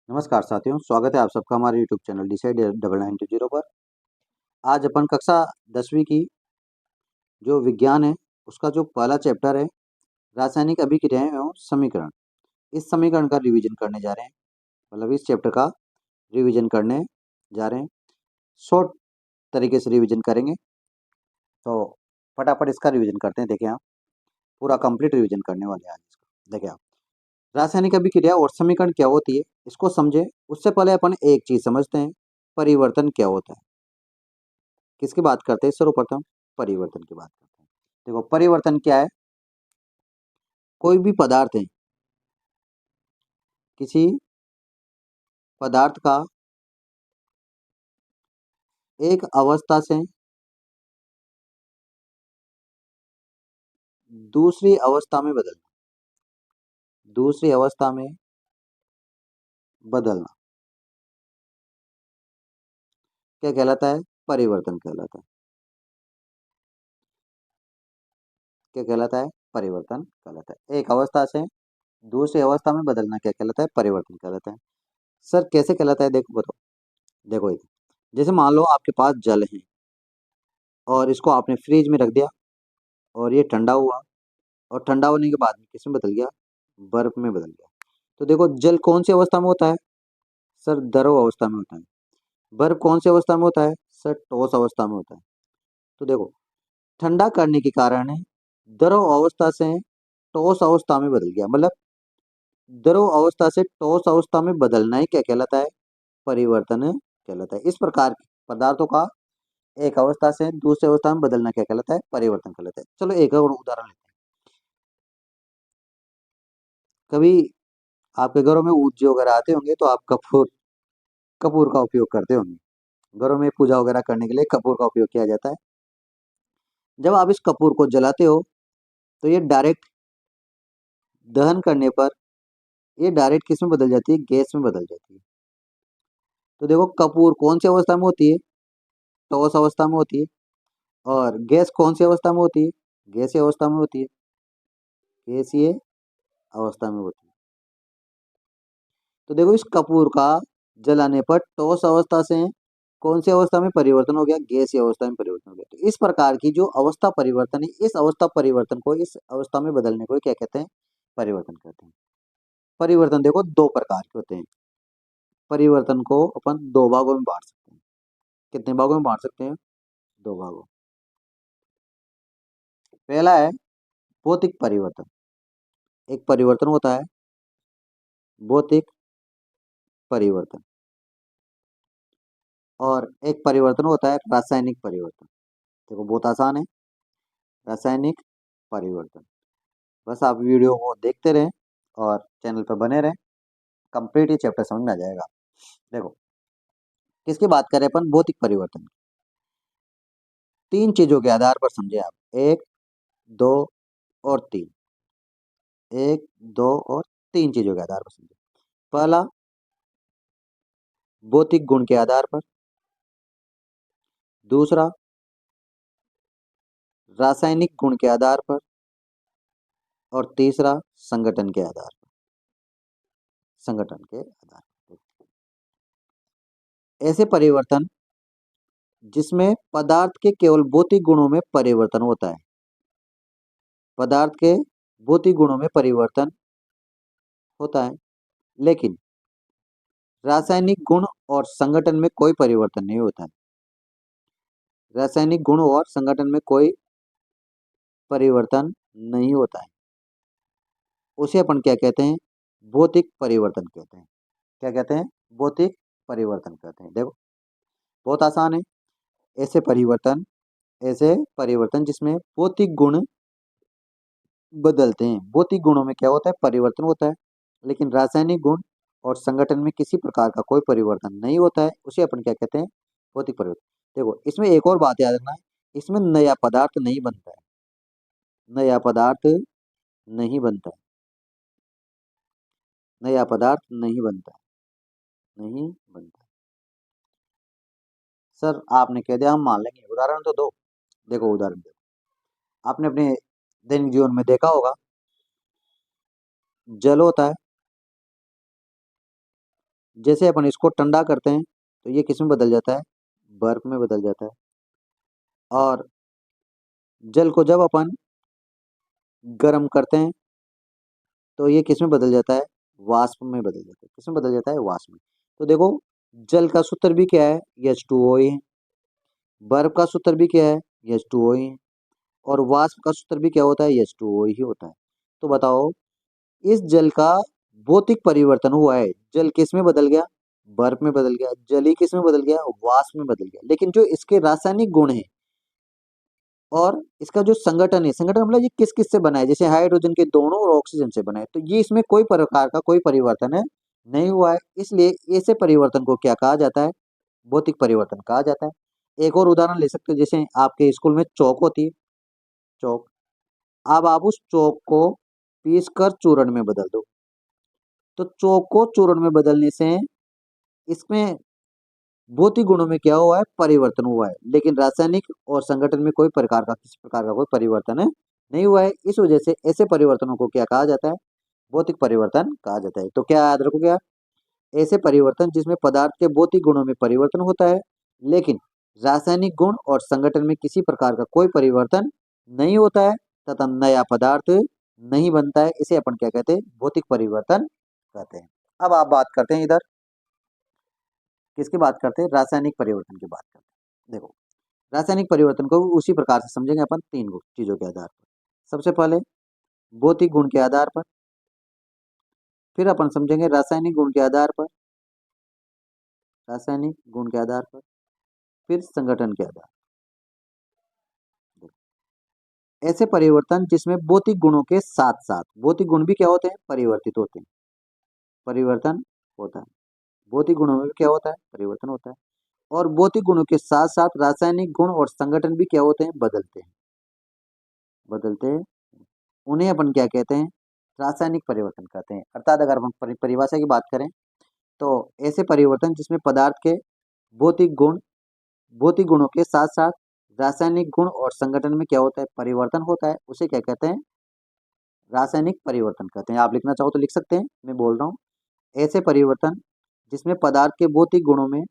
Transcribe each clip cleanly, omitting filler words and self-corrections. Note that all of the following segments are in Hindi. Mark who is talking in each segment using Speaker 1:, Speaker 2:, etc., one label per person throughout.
Speaker 1: नमस्कार साथियों, स्वागत है आप सबका हमारे यूट्यूब चैनल डिसाइड 9920 पर। आज अपन कक्षा 10वीं की जो विज्ञान है उसका जो पहला चैप्टर है रासायनिक अभिक्रियाएं एवं समीकरण, इस समीकरण का रिवीजन करने जा रहे हैं। मतलब इस चैप्टर का रिवीजन करने जा रहे हैं। शॉर्ट तरीके से रिवीजन करेंगे, तो फटाफट इसका रिवीजन करते हैं। देखिए आप पूरा कंप्लीट रिवीजन करने वाले हैं आज इसका। देखिए आप रासायनिक अभिक्रिया और समीकरण क्या होती है इसको समझे, उससे पहले अपन एक चीज समझते हैं, परिवर्तन क्या होता है। किसकी बात करते हैं? सर्वप्रथम परिवर्तन की बात करते हैं। देखो परिवर्तन क्या है, कोई भी पदार्थ है, किसी पदार्थ का एक अवस्था से दूसरी अवस्था में बदलना, दूसरी अवस्था में बदलना क्या कहलाता है? परिवर्तन कहलाता है। क्या कहलाता है? परिवर्तन कहलाता है। एक अवस्था से दूसरी अवस्था में बदलना क्या कहलाता है? परिवर्तन कहलाता है। सर कैसे कहलाता है? देखो बताओ। देखो ये जैसे मान लो आपके पास जल है और इसको आपने फ्रिज में रख दिया और ये ठंडा हुआ, और ठंडा होने के बाद में किसमें बदल गया? बर्फ में बदल गया। तो देखो जल कौन सी अवस्था में होता है? सर द्रव अवस्था में होता है। बर्फ कौन सी अवस्था में होता है? सर ठोस अवस्था में होता है। तो देखो ठंडा करने के कारण द्रव अवस्था से ठोस अवस्था में बदल गया, मतलब द्रव अवस्था से ठोस अवस्था में बदलना ही क्या कहलाता है? परिवर्तन कहलाता है। इस प्रकार पदार्थों का एक अवस्था से दूसरी अवस्था में बदलना क्या कहलाता है? परिवर्तन कहलाता है। चलो एक और उदाहरण लेते हैं। कभी आपके घरों में ऊंचे वगैरह आते होंगे तो आप कपूर कपूर का उपयोग करते होंगे। घरों में पूजा वगैरह करने के लिए कपूर का उपयोग किया जाता है। जब आप इस कपूर को जलाते हो तो ये डायरेक्ट दहन करने पर ये डायरेक्ट किस में बदल जाती है? गैस में बदल जाती है। तो देखो कपूर कौन सी अवस्था में होती है? ठोस अवस्था में होती है। और गैस कौन सी अवस्था में होती है? गैसीय अवस्था में होती है। गैसीय अवस्था में होती है। तो देखो इस कपूर का जलाने पर ठोस अवस्था से कौन सी अवस्था में परिवर्तन हो गया? गैसीय अवस्था में परिवर्तन हो गया। तो इस प्रकार की जो अवस्था परिवर्तन है, इस अवस्था परिवर्तन को इस अवस्था में बदलने को क्या कहते हैं? परिवर्तन कहते हैं। परिवर्तन देखो दो प्रकार के होते हैं। परिवर्तन को अपन दो भागों में बांट सकते हैं। कितने भागों में बांट सकते हैं? दो भागों। पहला है भौतिक परिवर्तन। एक परिवर्तन होता है भौतिक परिवर्तन, और एक परिवर्तन होता है रासायनिक परिवर्तन। देखो बहुत आसान है, रासायनिक परिवर्तन। बस आप वीडियो को देखते रहें और चैनल पर बने रहें, कंप्लीट ये चैप्टर समझ में आ जाएगा। देखो किसकी बात करें अपन? भौतिक परिवर्तन। तीन चीजों के आधार पर समझे आप, एक, दो और तीन। एक, दो और तीन चीजों के आधार पर समझे। पहला भौतिक गुण के आधार पर, दूसरा रासायनिक गुण के आधार पर, और तीसरा संगठन के आधार पर। संगठन के आधार पर ऐसे परिवर्तन जिसमें पदार्थ के केवल भौतिक गुणों में परिवर्तन होता है। पदार्थ के भौतिक गुणों में परिवर्तन होता है, लेकिन रासायनिक गुण और संगठन में कोई परिवर्तन नहीं होता है। रासायनिक गुण और संगठन में कोई परिवर्तन नहीं होता है। उसे अपन क्या कहते हैं? भौतिक परिवर्तन कहते हैं। क्या कहते हैं? भौतिक परिवर्तन कहते हैं। देखो बहुत आसान है। ऐसे परिवर्तन ऐसे परिवर्तन जिसमें भौतिक गुण बदलते हैं। भौतिक गुणों में क्या होता है? परिवर्तन होता है, लेकिन रासायनिक गुण और संगठन में किसी प्रकार का कोई परिवर्तन नहीं होता है। उसे अपन क्या कहते हैं? भौतिक परिवर्तन। देखो इसमें एक और बात याद रखना है, इसमें नया पदार्थ नहीं बनता है। नया पदार्थ नहीं बनता है। नया पदार्थ नहीं बनता है। नहीं बनता है। सर आपने कह दिया हम मान लेंगे, उदाहरण तो दो। देखो उदाहरण देखो, आपने अपने दैनिक जीवन में देखा होगा, जल होता है, जैसे अपन इसको ठंडा करते हैं तो ये किस में बदल जाता है, बर्फ में बदल जाता है। और जल को जब अपन गर्म करते हैं तो ये किस में बदल जाता है, वाष्प में बदल जाता है। किस में बदल जाता है, वाष्प में। तो देखो, जल का सूत्र भी क्या है, H2O ही है। बर्फ का सूत्र भी क्या है, H2O ही है। और वाष्प का सूत्र भी क्या होता है, H2O ही होता है। तो बताओ, इस जल का भौतिक परिवर्तन हुआ है, जल किस में बदल गया, बर्फ में बदल गया। जल ही किस में बदल गया, वाष्प में बदल गया। लेकिन जो इसके रासायनिक गुण है और इसका जो संगठन है, संगठन मतलब ये किस किस से बना है, जैसे हाइड्रोजन के दोनों और ऑक्सीजन से बना है, तो ये इसमें कोई प्रकार का कोई परिवर्तन है नहीं हुआ है। इसलिए ऐसे परिवर्तन को क्या कहा जाता है, भौतिक परिवर्तन कहा जाता है। एक और उदाहरण ले सकते हो, जैसे आपके स्कूल में चौक होती है, चौक। अब आप उस चौक को पीस कर चूर्ण में बदल दो, तो चौक को चूर्ण में बदलने से इसमें भौतिक गुणों में क्या हुआ है, परिवर्तन हुआ है। लेकिन रासायनिक और संगठन में कोई प्रकार का, किसी प्रकार का कोई परिवर्तन नहीं हुआ है। इस वजह से ऐसे परिवर्तनों को क्या कहा जाता है, भौतिक परिवर्तन कहा जाता है। तो क्या याद रखोगे आप, ऐसे परिवर्तन जिसमें पदार्थ के भौतिक गुणों में परिवर्तन होता है, लेकिन रासायनिक गुण और संगठन में किसी प्रकार का कोई परिवर्तन नहीं होता है, तथा नया पदार्थ नहीं बनता है, इसे अपन क्या कहते हैं, भौतिक परिवर्तन कहते हैं। अब आप बात करते हैं इधर, किसकी बात करते हैं, रासायनिक परिवर्तन की बात करते हैं। देखो, रासायनिक परिवर्तन को उसी प्रकार से समझेंगे अपन, तीन चीजों के आधार पर। सबसे पहले भौतिक गुण के आधार पर, फिर अपन समझेंगे रासायनिक गुण के आधार पर, रासायनिक गुण के आधार पर, फिर संगठन के आधार पर। ऐसे परिवर्तन जिसमें भौतिक गुणों के साथ साथ, भौतिक गुण भी क्या होते हैं, परिवर्तित होते हैं, परिवर्तन होता है। भौतिक गुणों में भी क्या होता है, परिवर्तन होता है। और भौतिक गुणों के साथ साथ रासायनिक गुण और संगठन भी क्या होते हैं, बदलते हैं, बदलते हैं। उन्हें अपन क्या कहते हैं, रासायनिक परिवर्तन कहते हैं। अर्थात अगर हम परिभाषा की बात करें तो ऐसे परिवर्तन जिसमें पदार्थ के भौतिक गुण, भौतिक गुणों के साथ साथ रासायनिक गुण और संगठन में क्या होता है, परिवर्तन होता है, उसे क्या कहते हैं, रासायनिक परिवर्तन कहते हैं। आप लिखना चाहो तो लिख सकते हैं, मैं बोल रहा हूँ। ऐसे परिवर्तन जिसमें पदार्थ के भौतिक गुणों में,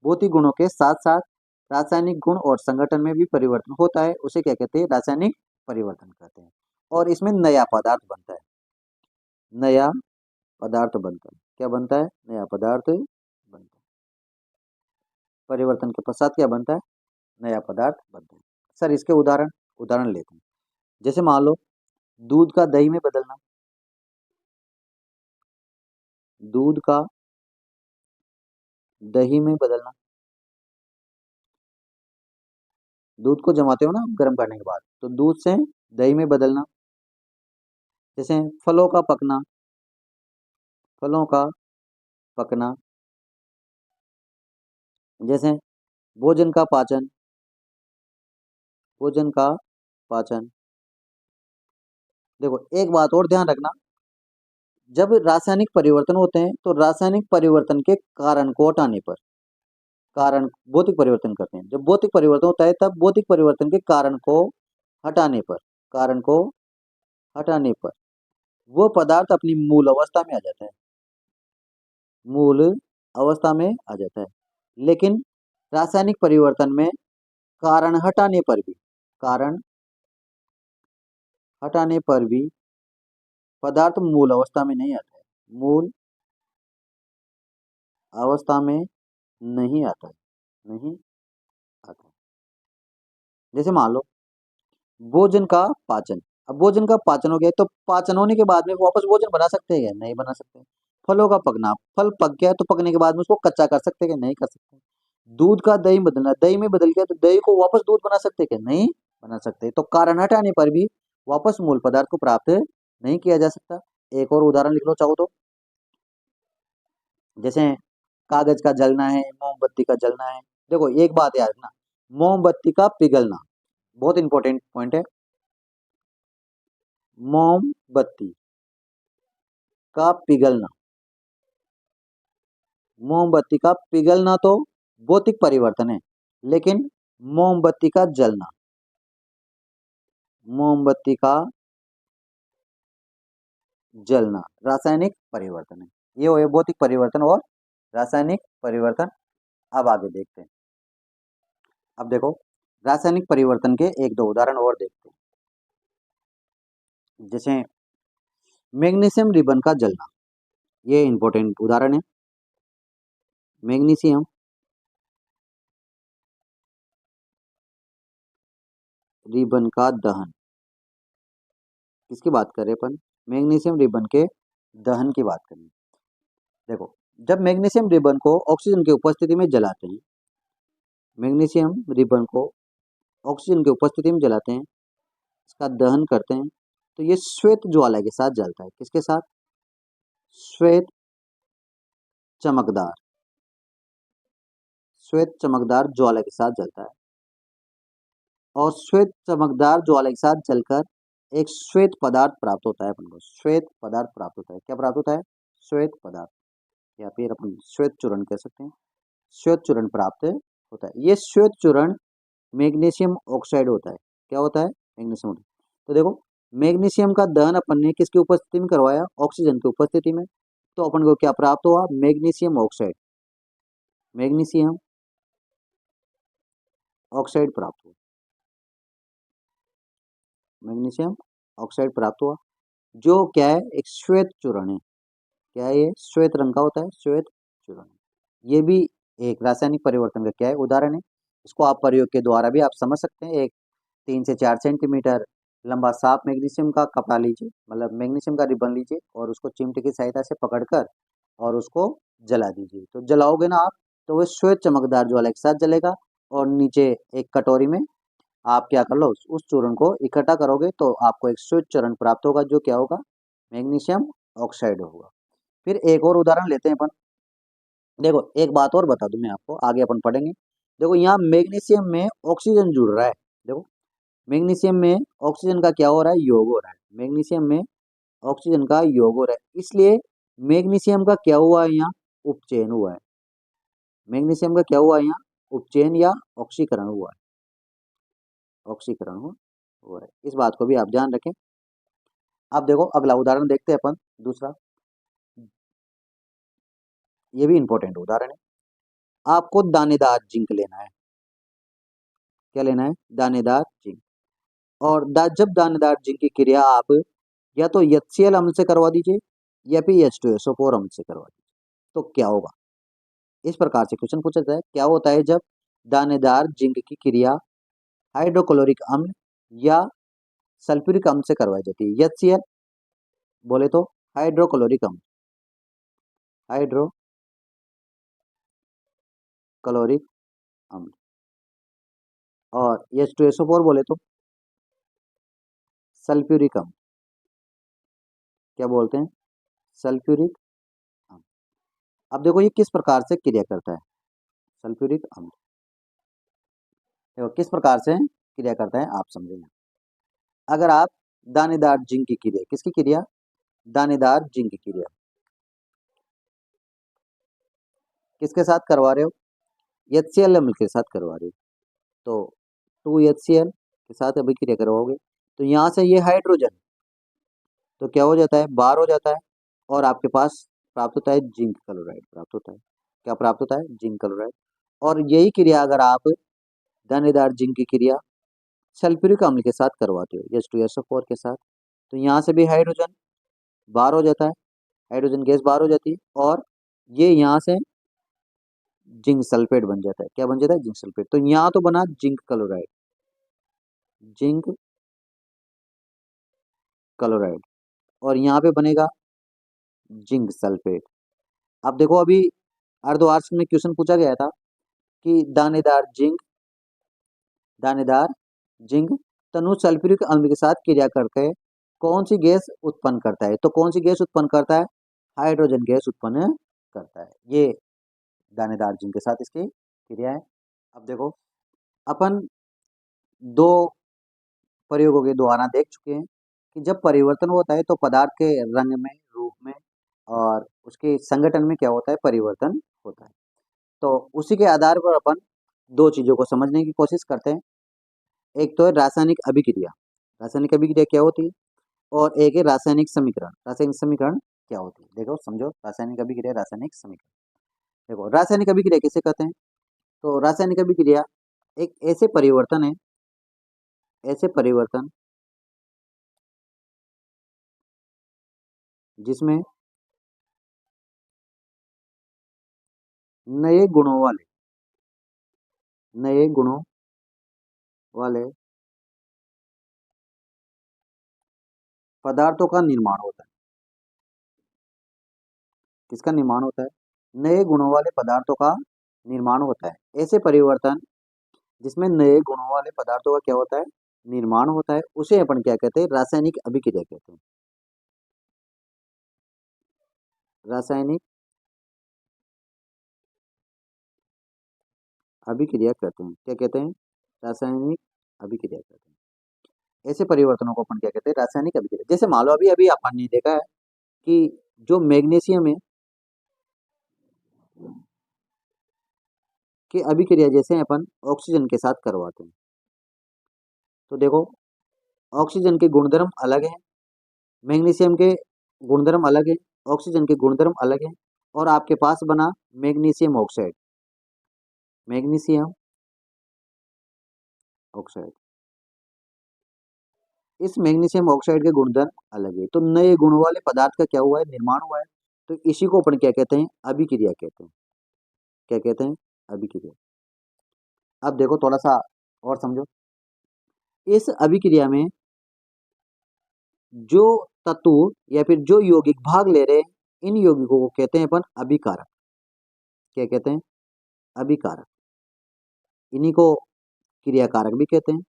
Speaker 1: भौतिक गुणों के साथ साथ रासायनिक गुण और संगठन में भी परिवर्तन होता है, उसे क्या कहते हैं, रासायनिक परिवर्तन कहते हैं। और इसमें नया पदार्थ बनता है, नया पदार्थ बनता है। क्या बनता है, नया पदार्थ बनता है। परिवर्तन के पश्चात क्या बनता है, नया पदार्थ बनता है। सर इसके उदाहरण, उदाहरण लेते हैं। जैसे मान लो दूध का दही में बदलना, दूध का दही में बदलना। दूध को जमाते हो ना गर्म करने के बाद, तो दूध से दही में बदलना। जैसे फलों का पकना, फलों का पकना। जैसे भोजन का पाचन, भोजन का पाचन। देखो एक बात और ध्यान रखना, जब रासायनिक परिवर्तन होते हैं तो रासायनिक परिवर्तन के कारण को हटाने पर, कारण भौतिक परिवर्तन करते हैं। जब भौतिक परिवर्तन होता है तब भौतिक परिवर्तन के कारण को हटाने पर, कारण को हटाने पर वो पदार्थ अपनी मूल अवस्था में आ जाता है, मूल अवस्था में आ जाता है। लेकिन रासायनिक परिवर्तन में कारण हटाने पर भी, कारण हटाने पर भी पदार्थ मूल अवस्था में नहीं आता है, मूल अवस्था में नहीं आता है, नहीं आता है। जैसे मान लो भोजन का पाचन, अब भोजन का पाचन हो गया तो पाचन होने के बाद में वापस भोजन बना सकते हैं क्या, नहीं बना सकते। फलों का पकना, फल पक गया तो पकने के बाद में उसको कच्चा कर सकते हैं क्या, नहीं कर सकते। दूध का दही बदलना, दही में बदल गया तो दही को वापस दूध बना सकते हैं क्या, नहीं बना सकते। तो कारण हटाने पर भी वापस मूल पदार्थ को प्राप्त नहीं किया जा सकता। एक और उदाहरण लिख लो चाहो तो, जैसे कागज का जलना है, मोमबत्ती का जलना है। देखो एक बात याद रखना, मोमबत्ती का पिघलना बहुत इंपॉर्टेंट पॉइंट है। मोमबत्ती का पिघलना, मोमबत्ती का पिघलना तो भौतिक परिवर्तन है, लेकिन मोमबत्ती का जलना, मोमबत्ती का जलना रासायनिक परिवर्तन है। ये हो भौतिक परिवर्तन और रासायनिक परिवर्तन। अब आगे देखते हैं। अब देखो, रासायनिक परिवर्तन के एक दो उदाहरण और देखते हैं। जैसे मैग्नीशियम रिबन का जलना, ये इंपॉर्टेंट उदाहरण है। मैग्नीशियम रिबन का दहन, किसकी बात कर रहे हैं अपन? मैग्नीशियम रिबन के दहन की बात करेंगे। देखो, जब मैग्नीशियम रिबन को ऑक्सीजन की उपस्थिति में जलाते हैं, मैग्नीशियम रिबन को ऑक्सीजन की उपस्थिति में जलाते हैं, इसका दहन करते हैं, तो ये श्वेत ज्वाला के साथ जलता है। किसके साथ? श्वेत चमकदार, श्वेत चमकदार ज्वाला के साथ जलता है। और श्वेत चमकदार ज्वाला के साथ जलकर एक श्वेत पदार्थ प्राप्त होता है। अपन को श्वेत पदार्थ प्राप्त होता है। क्या प्राप्त होता है? श्वेत पदार्थ, या फिर अपन श्वेत चूर्ण कह सकते हैं। श्वेत चूर्ण प्राप्त होता है। ये श्वेत चूर्ण मैग्नीशियम ऑक्साइड होता है। क्या होता है? Magnesium oxide. तो देखो, मैग्नीशियम का दहन अपन ने किसकी उपस्थिति में करवाया? ऑक्सीजन की उपस्थिति में। तो अपन को क्या प्राप्त हुआ? मैग्नीशियम ऑक्साइड, मैग्नीशियम ऑक्साइड प्राप्त हुआ, मैग्नीशियम ऑक्साइड प्राप्त हुआ, जो क्या है? एक श्वेत चूर्ण है। क्या है ये? श्वेत रंग का होता है, श्वेत चूर्ण। ये भी एक रासायनिक परिवर्तन का क्या है? उदाहरण है। इसको आप प्रयोग के द्वारा भी आप समझ सकते हैं। एक 3 से 4 सेंटीमीटर लंबा साफ मैग्नीशियम का कपड़ा लीजिए, मतलब मैग्नीशियम का रिबन लीजिए, और उसको चिमटे की सहायता से पकड़कर और उसको जला दीजिए। तो जलाओगे ना आप, तो वो श्वेत चमकदार ज्वाला के साथ जलेगा। और नीचे एक कटोरी में आप क्या कर लो, उस चूर्ण को इकट्ठा करोगे, तो आपको एक श्वेत चूर्ण प्राप्त होगा, जो क्या होगा? मैग्नीशियम ऑक्साइड होगा। फिर एक और उदाहरण लेते हैं अपन। देखो, एक बात और बता दूं मैं आपको, आगे अपन पढ़ेंगे। देखो, यहाँ मैग्नीशियम में ऑक्सीजन जुड़ रहा है। देखो, मैग्नीशियम में ऑक्सीजन का क्या हो रहा है? योग हो रहा है। मैग्नीशियम में ऑक्सीजन का योग हो रहा है, इसलिए मैग्नीशियम का क्या हुआ है? यहाँ उपचयन हुआ है। मैग्नीशियम का क्या हुआ है? यहाँ उपचयन या ऑक्सीकरण हुआ है। ऑक्सीकरण हो रहा है। इस बात को भी आप ध्यान रखें। अब देखो, अगला उदाहरण देखते हैं अपन, दूसरा। ये भी इंपॉर्टेंट उदाहरण है। आपको दानेदार जिंक लेना है। क्या लेना है? दानेदार जिंक। और जब दानेदार जिंक की क्रिया आप या तो HCl अम्ल से करवा दीजिए, या फिर H2SO4 अम्ल से करवा दीजिए, तो क्या होगा? इस प्रकार से क्वेश्चन पूछा जाए, क्या होता है जब दानेदार जिंक की क्रिया हाइड्रोक्लोरिक अम्ल या सल्फ्यूरिक अम्ल से करवाई जाती है? HCl बोले तो हाइड्रोक्लोरिक अम्ल, हाइड्रोक्लोरिक अम्ल। और H2SO4 बोले तो सल्फ्यूरिक अम्ल। क्या बोलते हैं? सल्फ्यूरिक अम्ल। अब देखो, ये किस प्रकार से क्रिया करता है? सल्फ्यूरिक अम्ल देखो किस प्रकार से क्रिया करता है, आप समझेंगे। अगर आप दानेदार जिंक की क्रिया, किसकी क्रिया? दानेदार जिंक की क्रिया किसके साथ करवा रहे हो? HCl अम्ल के साथ करवा रहे हो। तो 2HCl के साथ अभी क्रिया करवाओगे, तो यहाँ से ये हाइड्रोजन तो क्या हो जाता है? बाहर हो जाता है, और आपके पास प्राप्त होता है जिंक क्लोराइड प्राप्त होता है। क्या प्राप्त होता है? Zinc chloride. और यही क्रिया अगर आप दानेदार जिंक की क्रिया सल्फ्यूरिक अम्ल के साथ करवाते हो, H2SO4 के साथ, तो यहाँ से भी हाइड्रोजन बाहर हो जाता है, हाइड्रोजन गैस बाहर हो जाती है, और ये यहाँ से जिंक सल्फेट बन जाता है। क्या बन जाता है? Zinc sulphate. तो यहाँ तो बना जिंक क्लोराइड, जिंक क्लोराइड, और यहाँ पे बनेगा जिंक सल्फेट। अब देखो, अभी अर्धवार्षिक में क्वेश्चन पूछा गया था कि दानेदार जिंक तनु सल्फ्यूरिक अम्ल के साथ क्रिया करके कौन सी गैस उत्पन्न करता है? तो कौन सी गैस उत्पन्न करता है? हाइड्रोजन गैस उत्पन्न करता है। ये दानेदार जिंक के साथ इसकी क्रिया है। अब देखो, अपन दो प्रयोगों के द्वारा देख चुके हैं कि जब परिवर्तन होता है तो पदार्थ के रंग में, रूप में, और उसके संगठन में क्या होता है? परिवर्तन होता है। तो उसी के आधार पर अपन दो चीजों को समझने की कोशिश करते हैं। एक तो है रासायनिक अभिक्रिया। रासायनिक अभिक्रिया क्या होती है? और एक है रासायनिक समीकरण। रासायनिक समीकरण क्या होती है? देखो, समझो, रासायनिक अभिक्रिया, रासायनिक समीकरण। देखो रासायनिक अभिक्रिया किसे कहते हैं? तो रासायनिक अभिक्रिया एक ऐसे परिवर्तन है, ऐसे परिवर्तन जिसमें नए गुणों वाले, नए गुणों वाले पदार्थों का निर्माण होता है। किसका निर्माण होता है? नए गुणों वाले पदार्थों का निर्माण होता है। ऐसे परिवर्तन जिसमें नए गुणों वाले पदार्थों का क्या होता है? निर्माण होता है, उसे अपन क्या कहते हैं? रासायनिक अभिक्रिया कहते हैं। रासायनिक अभिक्रिया कहते हैं। क्या कहते हैं? रासायनिक अभिक्रिया कहते हैं। ऐसे परिवर्तनों को अपन क्या कहते हैं? रासायनिक अभिक्रिया। जैसे मान लो अभी अभी अपन ने देखा है कि जो मैग्नीशियम है कि अभिक्रिया जैसे अपन ऑक्सीजन के साथ करवाते हैं, तो देखो ऑक्सीजन के गुणधर्म अलग हैं, मैग्नीशियम के गुणधर्म अलग है, ऑक्सीजन के गुणधर्म अलग हैं, और आपके पास बना मैग्नीशियम ऑक्साइड, मैग्नीशियम ऑक्साइड। इस मैग्नीशियम ऑक्साइड के गुणधर्म अलग है, तो नए गुण वाले पदार्थ का क्या हुआ है? निर्माण हुआ है। तो इसी को अपन क्या कहते हैं? अभिक्रिया कहते हैं। क्या कहते हैं? अभिक्रिया। अब देखो थोड़ा सा और समझो, इस अभिक्रिया में जो तत्व या फिर जो यौगिक भाग ले रहे हैं, इन यौगिकों को कहते हैं अपन अभिकारक। क्या कहते हैं? अभिकारक। इन्हीं को क्रियाकारक भी कहते हैं।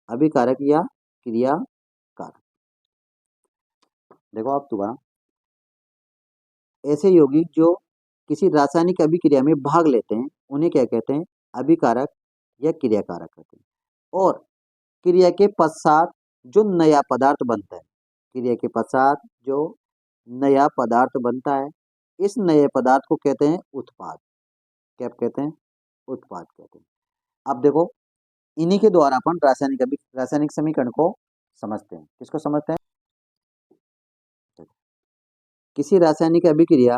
Speaker 1: अभिकारक या क्रियाकारक। देखो आप दोबारा, ऐसे यौगिक जो किसी रासायनिक अभिक्रिया में भाग लेते हैं उन्हें क्या कहते हैं? अभिकारक या क्रियाकारक कहते हैं। और क्रिया के पश्चात जो नया पदार्थ बनता है, क्रिया के पश्चात जो नया पदार्थ बनता है, इस नए पदार्थ को कहते हैं उत्पाद। क्या कहते हैं? उत्पाद कहते हैं। अब देखो, इन्हीं के द्वारा अपन रासायनिक समीकरण को समझते हैं। किसको समझते हैं? किसी रासायनिक अभिक्रिया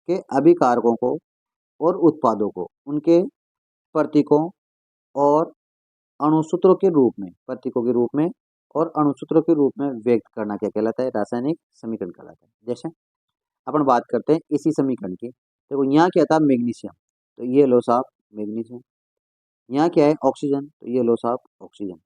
Speaker 1: के अभिकारकों को और उत्पादों को उनके प्रतीकों और अणुसूत्रों के रूप में, प्रतीकों के रूप में और अणुसूत्रों के रूप में व्यक्त करना क्या कहलाता है? रासायनिक समीकरण कहलाता है। जैसे अपन बात करते हैं इसी समीकरण की, देखो यहाँ क्या था? मैग्नीशियम, तो ये लो साहब मैग्नीशियम। यहाँ क्या है? ऑक्सीजन, तो ये लो साहब ऑक्सीजन।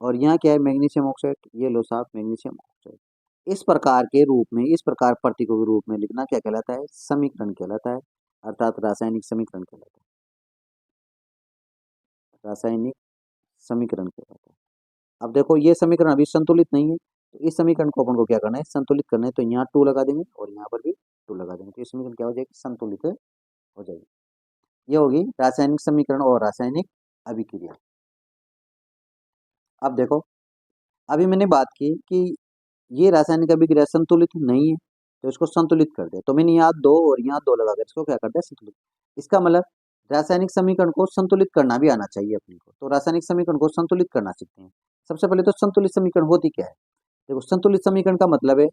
Speaker 1: और यहाँ क्या है? मैग्नीशियम ऑक्साइड, ये लो साहब मैग्नीशियम ऑक्साइड। इस प्रकार के रूप में, इस प्रकार प्रतीकों के रूप में लिखना क्या कहलाता है? समीकरण कहलाता है, अर्थात रासायनिक समीकरण कहलाता है। रासायनिक समीकरण कहलाता है। अब देखो ये समीकरण अभी संतुलित नहीं है, तो इस समीकरण को अपन को क्या करना है? संतुलित करना है। तो यहाँ 2 लगा देंगे और यहाँ पर भी 2 लगा देंगे, तो ये समीकरण क्या हो जाएगी? संतुलित हो जाएगी। ये होगी रासायनिक समीकरण और रासायनिक अभिक्रिया। अब देखो, अभी मैंने बात की कि ये रासायनिक अभिक्रिया संतुलित नहीं है, तो इसको संतुलित कर दे। तो मैंने यहाँ 2 और यहाँ 2 लगाकर इसको क्या कर दिया? संतुलित। इसका मतलब रासायनिक समीकरण को संतुलित करना भी आना चाहिए अपने को। तो रासायनिक समीकरण को संतुलित करना सीखते हैं। सबसे पहले तो संतुलित समीकरण होती क्या है? देखो संतुलित समीकरण का मतलब है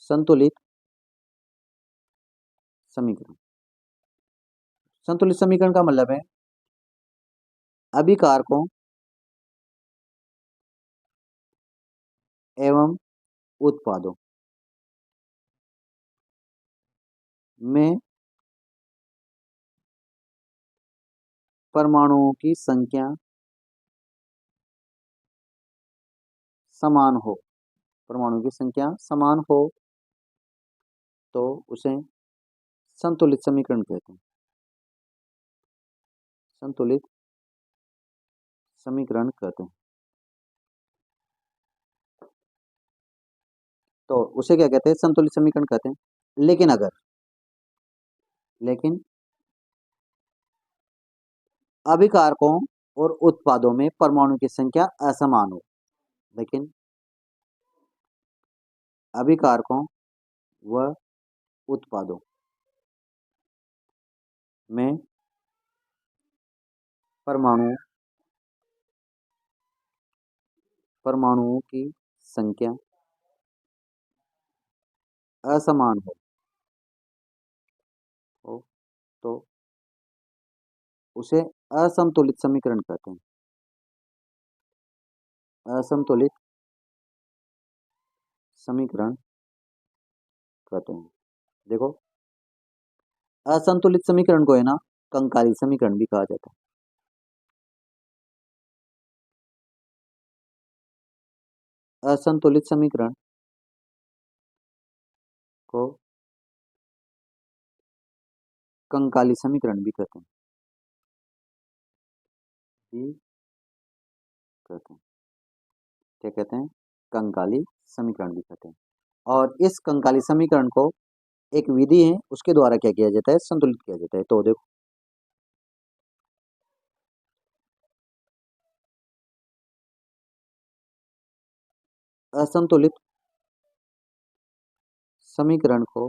Speaker 1: संतुलित समीकरण। संतुलित समीकरण का मतलब है अभिकारकों एवं उत्पादों में परमाणुओं की संख्या समान हो, परमाणुओं की संख्या समान हो, तो उसे संतुलित समीकरण कहते हैं। संतुलित समीकरण कहते हैं। तो उसे क्या कहते हैं? संतुलित समीकरण कहते हैं। लेकिन अभिकारकों और उत्पादों में परमाणु की संख्या असमान हो, लेकिन अभिकारकों व उत्पादों में परमाणु परमाणुओं की संख्या असमान हो, तो उसे असंतुलित समीकरण कहते हैं। असंतुलित समीकरण कहते हैं। देखो, असंतुलित समीकरण को है ना कंकाली समीकरण भी कहा जाता है। असंतुलित समीकरण को कंकाली समीकरण भी कहते हैं। भी कहते हैं। क्या कहते हैं? कंकाली समीकरण भी कहते हैं। और इस कंकाली समीकरण को एक विधि है, उसके द्वारा क्या किया जाता है? संतुलित किया जाता है। तो देखो, असंतुलित समीकरण को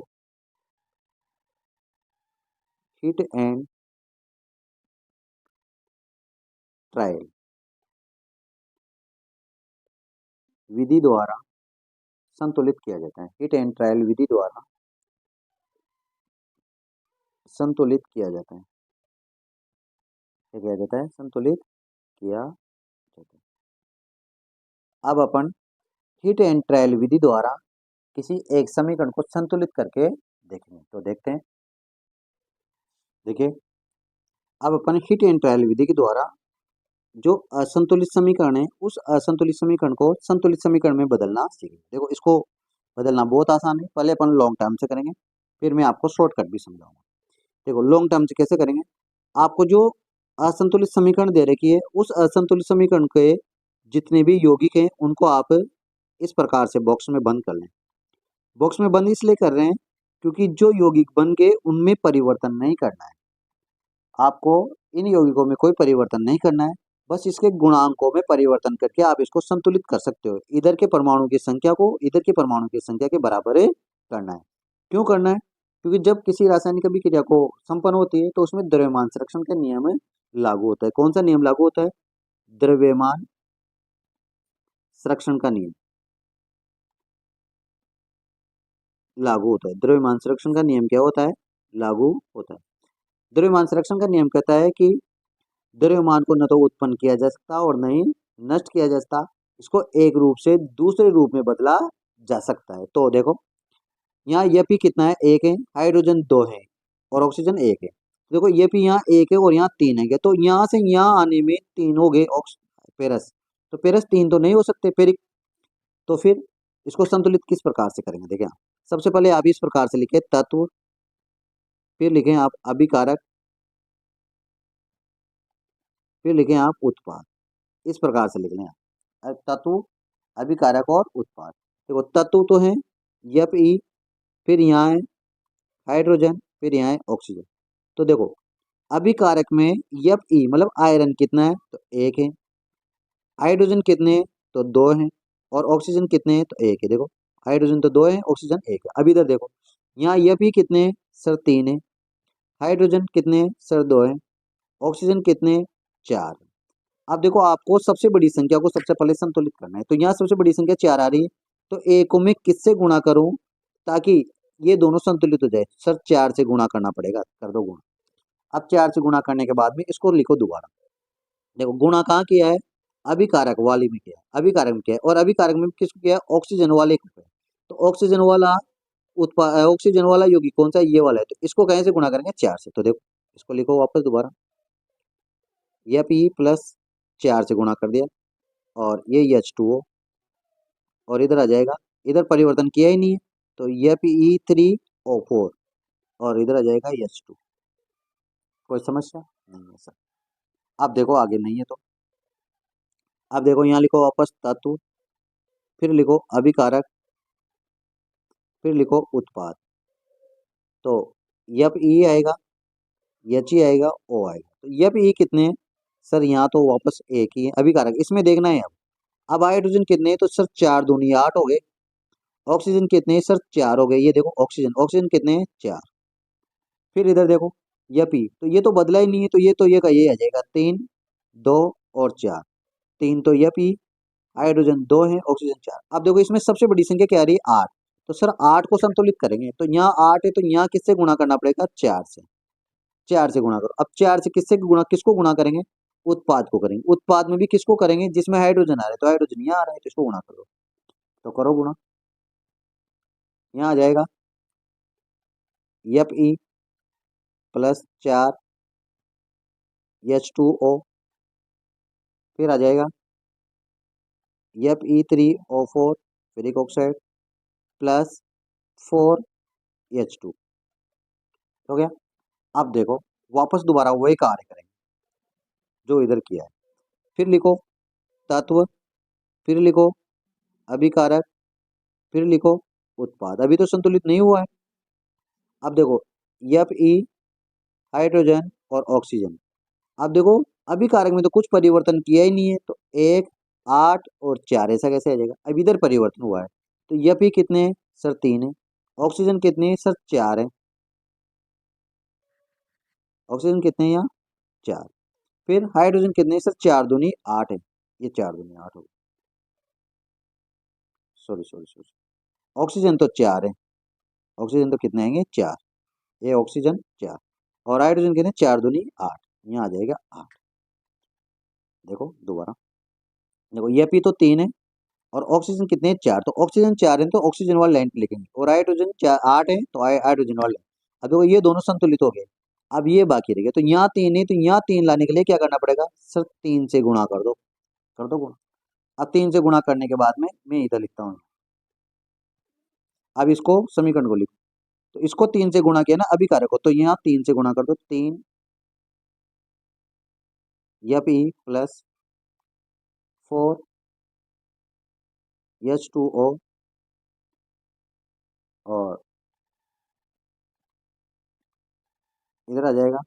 Speaker 1: हिट एंड ट्रायल विधि द्वारा संतुलित किया जाता है। हिट एंड ट्रायल विधि द्वारा संतुलित किया जाता है। क्या किया जाता है? संतुलित किया जाता है। अब अपन हिट एंड ट्रायल विधि द्वारा किसी एक समीकरण को संतुलित करके देखेंगे। तो देखते हैं। देखिए, अब अपन हिट एंड ट्रायल विधि के द्वारा जो असंतुलित समीकरण है, उस असंतुलित समीकरण को संतुलित समीकरण में बदलना सीखेंगे। देखो, इसको बदलना बहुत आसान है। पहले अपन लॉन्ग टर्म से करेंगे, फिर मैं आपको शॉर्टकट भी समझाऊंगा। देखो, लॉन्ग टर्म से कैसे करेंगे? आपको जो असंतुलित समीकरण दे रखी है, उस असंतुलित समीकरण के जितने भी यौगिक हैं, उनको आप इस प्रकार से बॉक्स में बंद कर लें। बॉक्स में बंद इसलिए कर रहे हैं क्योंकि जो यौगिक बन गए उनमें परिवर्तन नहीं करना है। आपको इन यौगिकों में कोई परिवर्तन नहीं करना है, बस इसके गुणांकों में परिवर्तन करके आप इसको संतुलित कर सकते हो। इधर के परमाणु की संख्या को इधर के परमाणु की संख्या के बराबर करना है। क्यों करना है? क्योंकि जब किसी रासायनिक अभिक्रिया को संपन्न होती है तो उसमें द्रव्यमान संरक्षण का नियम लागू होता है। कौन सा नियम लागू होता है? द्रव्यमान संरक्षण का नियम लागू होता है। द्रव्यमान संरक्षण का नियम क्या होता है? लागू होता है। द्रव्यमान संरक्षण का नियम कहता है कि द्रव्यमान को न तो उत्पन्न किया जा सकता और न ही नष्ट किया जा सकता, इसको एक रूप से दूसरे रूप में बदला जा सकता है। तो देखो, यहाँ ये पी कितना है? एक है, हाइड्रोजन दो है और ऑक्सीजन एक है। देखो, ये पी यहाँ एक है और यहाँ तीन है। तो यहाँ से यहाँ आने में तीन हो गए पेरस, तो पेरस तीन तो नहीं हो सकते पेरिक। तो फिर इसको संतुलित किस प्रकार से करेंगे? देखिए, सबसे पहले आप इस प्रकार से लिखे तत्व, फिर लिखें आप अभिकारक, फिर लिखें आप उत्पाद। इस प्रकार से लिख लें आप तत्व, अभिकारक और उत्पाद। देखो, तत्व तो है यप ई, फिर यहाँ है हाइड्रोजन, फिर यहाँ है ऑक्सीजन। तो देखो, अभिकारक में यप ई मतलब आयरन कितना है? तो एक है। हाइड्रोजन कितने हैं? तो दो हैं। और ऑक्सीजन कितने हैं? तो एक है। देखो, हाइड्रोजन तो दो है, ऑक्सीजन एक है। अब इधर देखो, यहाँ यप ई कितने हैं? सर तीन है। हाइड्रोजन कितने हैं? सर दो है। ऑक्सीजन कितने हैं? चार। अब देखो, आपको सबसे बड़ी संख्या को सबसे पहले संतुलित करना है। तो यहाँ सबसे बड़ी संख्या चार आ रही है, तो एक को मैं किससे गुणा करूं ताकि ये दोनों संतुलित हो जाए? सर चार से गुणा करना पड़ेगा। कर दो गुणा। अब चार से गुणा करने के बाद में इसको लिखो दोबारा। देखो, गुणा कहाँ किया है? अभिकारक वाले में किया है, अभिकारक में किया है। और अभिकारक में किसको किया है? ऑक्सीजन वाले को किया है। तो ऑक्सीजन वाला यौगिक कौन सा? ये वाला है। तो इसको कहीं से गुणा करेंगे? चार से। तो देखो, इसको लिखो वापस दोबारा, ये पी प्लस चार से गुणा कर दिया और ये H2O और इधर आ जाएगा। इधर परिवर्तन किया ही नहीं है, तो ये Fe3O4 और इधर आ जाएगा H2। कोई समस्या नहीं है सर। अब देखो, आगे नहीं है तो अब देखो, यहाँ लिखो वापस तत्व, फिर लिखो अभिकारक, फिर लिखो उत्पाद। तो यप ई आएगा, एच ई आएगा, ओ आएगा। तो यप ई कितने हैं? सर यहाँ तो वापस एक ही है। अभिकारक इसमें देखना है। अब हाइड्रोजन कितने हैं? तो सर चार दूनी आठ हो गए। ऑक्सीजन कितने हैं? सर चार हो गए। ये देखो, ऑक्सीजन ऑक्सीजन कितने हैं? चार। फिर इधर देखो, ये पी, तो ये तो बदला ही नहीं है, तो ये तो ये का ये आ जाएगा तीन, दो और चार। तीन तो ये पी, हाइड्रोजन दो है, ऑक्सीजन चार। अब देखो, इसमें सबसे बड़ी संख्या क्या आ रही है? आठ। तो सर आठ को संतुलित करेंगे, तो यहाँ आठ है, तो यहाँ किससे गुणा करना पड़ेगा? चार से। 4 से गुणा करो। अब 4 से किसको गुणा करेंगे? उत्पाद को करेंगे। उत्पाद में भी किसको करेंगे? जिसमें हाइड्रोजन आ रहा है, तो हाइड्रोजन यहाँ आ रहा है तो इसको गुणा कर दो। तो करो गुणा, यहाँ आ जाएगा एफ ई प्लस 4 H2O, फिर आ जाएगा Fe3O4 ferric oxide plus 4H2। हो गया। अब देखो वापस दोबारा वही कार्य करेंगे जो इधर किया है। फिर लिखो तत्व, फिर लिखो अभिकारक, फिर लिखो उत्पाद। अभी तो संतुलित नहीं हुआ है। अब देखो एफ ई हाइड्रोजन और ऑक्सीजन। अब देखो अभिकारक में तो कुछ परिवर्तन किया ही नहीं है, तो 1 8 और 4 ऐसा कैसे आ जाएगा? अब इधर परिवर्तन हुआ है, तो एफ ई कितने हैं सर? 3 है। ऑक्सीजन कितने हैं सर? 4 है। ऑक्सीजन कितने हैं यहाँ? 4। फिर हाइड्रोजन कितने हैं सर? 4 दूनी 8 है। ये 4 दूनी 8 हो, सॉरी सॉरी सॉरी। ऑक्सीजन तो 4 है। ऑक्सीजन तो कितने आएंगे? 4। ये ऑक्सीजन 4 और हाइड्रोजन कितने? 4 दूनी 8। यहाँ आ जाएगा 8। देखो दोबारा, देखो ये पी तो 3 है और ऑक्सीजन कितने हैं? 4। तो ऑक्सीजन 4 है तो ऑक्सीजन वाला लाइन पे लिखेंगे, और हाइड्रोजन 8 है तो हाइड्रोजन वाला लाइन। अब देखो ये दोनों संतुलित हो गए। अब ये बाकी रह गया, तो यहाँ 3 है, तो यहाँ 3 लाने के लिए क्या करना पड़ेगा सर? 3 से गुणा कर दो। कर दो गुणा। अब 3 से गुणा करने के बाद में मैं इधर लिखता हूँ। अब इसको समीकरण को लिखो, तो इसको 3 से गुणा किया ना अभिकारक को, तो यहाँ 3 से गुणा कर दो। 3 एफ ई प्लस 4H2O और इधर आ जाएगा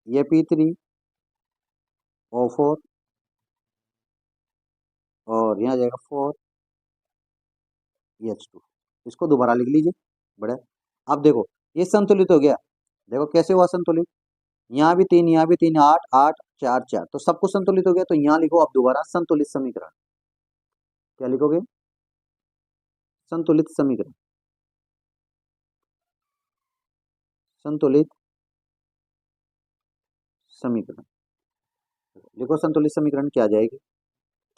Speaker 1: ये Fe3O4 और यहाँ आ जाएगा 4H2। इसको दोबारा लिख लीजिए। बड़ा, अब देखो ये संतुलित हो गया। देखो कैसे हुआ संतुलित? यहाँ भी 3, यहाँ भी 3, 8 8 4 4, तो सब कुछ संतुलित हो गया। तो यहाँ लिखो अब दोबारा संतुलित समीकरण। क्या लिखोगे? संतुलित समीकरण। संतुलित समीकरण लिखो। संतुलित समीकरण क्या आ जाएगी?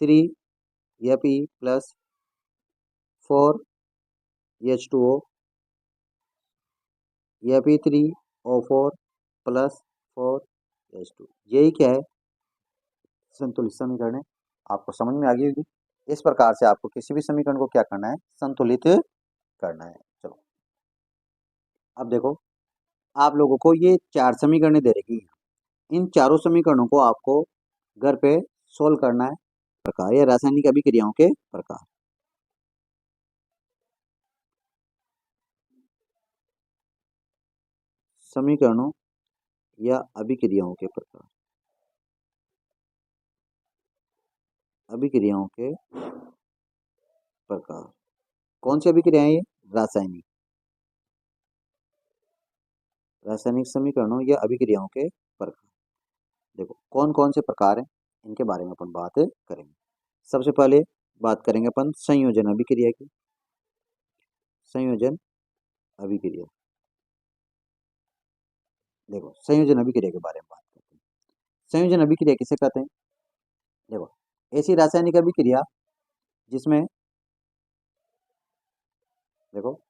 Speaker 1: 3 Fe plus 4H2O, Fe3O4 plus 4H2। यही क्या है? संतुलित समीकरण है। आपको समझ में आ गई होगी। इस प्रकार से आपको किसी भी समीकरण को क्या करना है? संतुलित करना है। चलो अब देखो, आप लोगों को ये 4 समीकरण दे रखी है। इन चारों समीकरणों को आपको घर पे सोल्व करना है। प्रकार या रासायनिक अभिक्रियाओं के प्रकार। समीकरणों या अभिक्रियाओं के प्रकार। अभिक्रियाओं के प्रकार कौन सी अभिक्रियाएं? ये रासायनिक। रासायनिक समीकरणों या अभिक्रियाओं के प्रकार। देखो कौन कौन से प्रकार हैं, इनके बारे में अपन बात करेंगे। सबसे पहले बात करेंगे अपन संयोजन अभिक्रिया की। संयोजन अभिक्रिया। देखो संयोजन अभिक्रिया के बारे में बात करते हैं। संयोजन अभिक्रिया किसे कहते हैं? देखो ऐसी रासायनिक अभिक्रिया जिसमें, देखो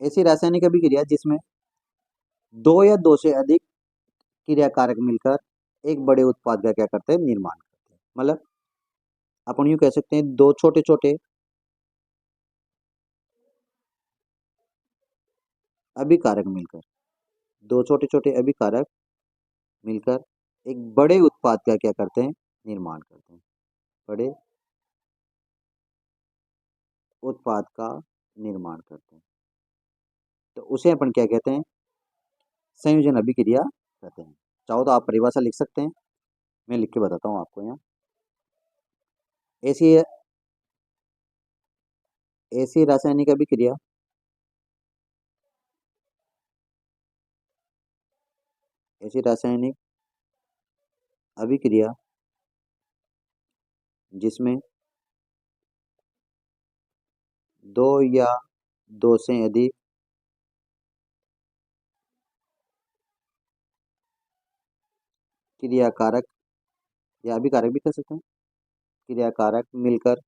Speaker 1: ऐसी रासायनिक अभिक्रिया जिसमें दो या दो से अधिक क्रियाकारक मिलकर एक बड़े उत्पाद का क्या करते हैं? निर्माण करते हैं। मतलब अपन यूं कह सकते हैं, दो छोटे छोटे अभिकारक मिलकर, दो छोटे छोटे अभिकारक मिलकर एक बड़े उत्पाद का क्या करते हैं? निर्माण करते हैं। बड़े उत्पाद का निर्माण करते हैं, तो उसे अपन क्या कहते हैं? संयोजन अभिक्रिया कहते हैं। चाहो तो आप परिभाषा लिख सकते हैं, मैं लिख के बताता हूँ आपको। यहाँ ऐसी ऐसी रासायनिक अभिक्रिया ऐसी रासायनिक अभिक्रिया जिसमें दो या दो से अधिक क्रियाकारक या अभिकारक भी कह सकते हैं, क्रियाकारक मिलकर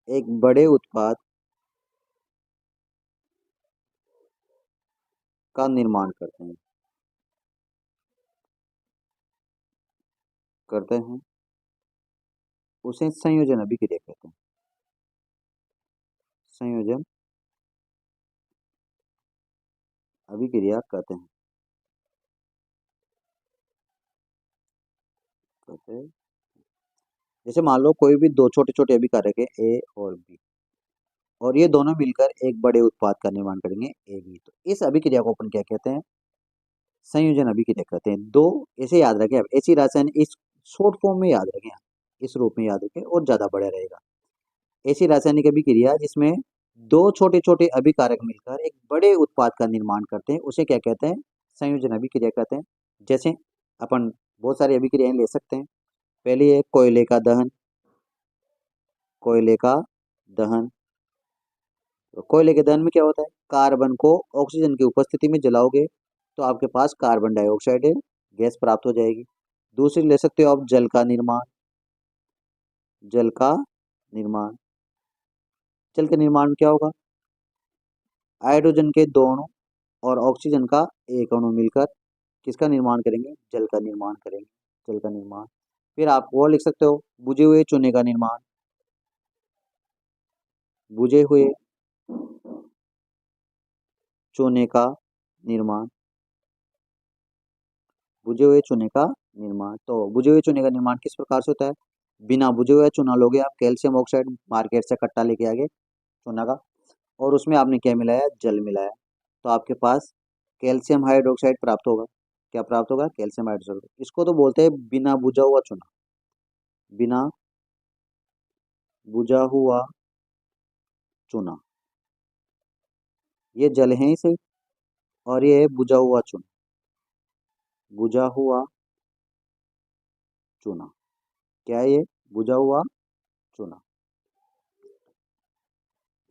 Speaker 1: एक बड़े उत्पाद का निर्माण करते हैं उसे संयोजन अभिक्रिया कहते हैं। संयोजन अभिक्रिया कहते हैं। जैसे मान लो कोई भी दो छोटे छोटे अभिकारक है ए और बी, और ये दोनों मिलकर एक बड़े उत्पाद का निर्माण करेंगे ए बी, तो इस अभिक्रिया को अपन क्या कहते हैं? संयोजन अभिक्रिया कहते हैं। दो ऐसे याद रखें, अब ऐसी रासायन इस शॉर्ट फॉर्म में याद रखें, इस रूप में याद रखें और ज्यादा बढ़िया रहेगा। ऐसी रासायनिक अभिक्रिया जिसमें दो छोटे छोटे अभिकारक मिलकर एक बड़े उत्पाद का निर्माण करते हैं उसे क्या कहते हैं? संयोजन अभिक्रिया कहते हैं। जैसे अपन बहुत सारी अभिक्रियाएं ले सकते हैं। पहली है कोयले का दहन। कोयले का दहन, तो कोयले के दहन में क्या होता है? कार्बन को ऑक्सीजन की उपस्थिति में जलाओगे तो आपके पास कार्बन डाइऑक्साइड गैस प्राप्त हो जाएगी। दूसरी ले सकते हो आप जल का निर्माण। जल का निर्माण, जल के निर्माण में क्या होगा? हाइड्रोजन के दो अणु और ऑक्सीजन का एक अणु मिलकर किसका निर्माण करेंगे? जल का निर्माण करेंगे। जल का निर्माण। फिर आप वो लिख सकते हो बुझे हुए चूने का निर्माण। बुझे हुए चूने का निर्माण। बुझे हुए चूने का निर्माण, तो बुझे हुए चूने का निर्माण किस प्रकार से होता है? बिना बुझे हुए चूना लोगे आप, कैल्शियम ऑक्साइड मार्केट से कट्टा लेके आगे चूना का, और उसमें आपने क्या मिलाया? जल मिलाया, तो आपके पास कैल्शियम हाइड्रोक्साइड प्राप्त होगा। क्या प्राप्त होगा? Calcium hydroxide. इसको तो बोलते हैं बिना बुझा हुआ चूना। बिना बुझा हुआ चूना, ये जल है इसे, और ये है बुझा हुआ चूना। बुझा हुआ चूना क्या है? ये बुझा हुआ चूना।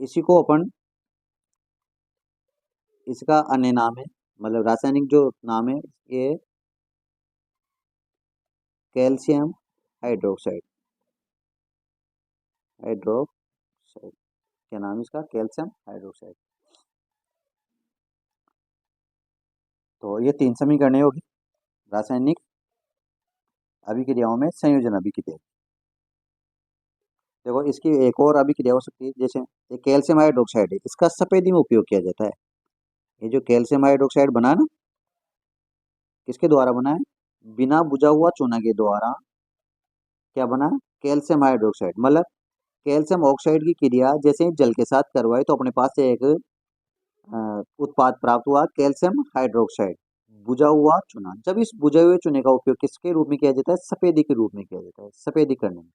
Speaker 1: इसी को अपन, इसका अन्य नाम है, मतलब रासायनिक जो नाम है ये कैल्शियम हाइड्रोक्साइड। हाइड्रोक्साइड क्या नाम है इसका? Calcium hydroxide. तो ये तीन समीकरण होगी रासायनिक अभिक्रियाओं में संयोजन अभिक्रिया। देखो इसकी एक और अभिक्रिया हो सकती है, जैसे ये कैल्शियम हाइड्रोक्साइड है, इसका सफेदी में उपयोग किया जाता है। ये जो कैल्शियम हाइड्रोक्साइड बना ना, किसके द्वारा बना है? बिना बुझा हुआ चूना के द्वारा क्या बना? Calcium hydroxide. मतलब कैल्शियम ऑक्साइड की क्रिया जैसे ही जल के साथ करवाई तो अपने पास से एक उत्पाद प्राप्त हुआ, कैल्शियम हाइड्रोक्साइड, बुझा हुआ चूना। जब इस बुझे हुए चूने का उपयोग किसके रूप में किया जाता है? सफेदी के रूप में किया जाता है। सफेदी करने में,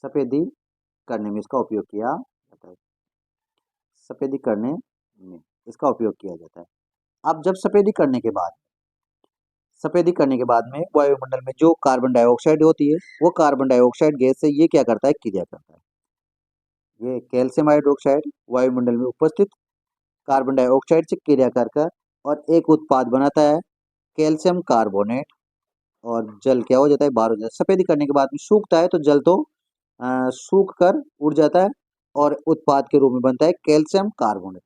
Speaker 1: सफेदी करने में इसका उपयोग किया जाता है। सफेदी करने में इसका उपयोग किया जाता है। अब जब सफेदी करने के बाद में वायुमंडल में जो कार्बन डाइऑक्साइड होती है, वो कार्बन डाइऑक्साइड गैस से ये क्या करता है? क्रिया करता है। ये कैल्शियम हाइड्रोक्साइड वायुमंडल में उपस्थित कार्बन डाइऑक्साइड से क्रिया कर कर और एक उत्पाद बनाता है कैल्शियम कार्बोनेट, और जल क्या हो जाता है? बाहर हो जाता है। सफेदी करने के बाद में सूखता है तो जल तो सूख कर उड़ जाता है और उत्पाद के रूप में बनता है कैल्शियम कार्बोनेट।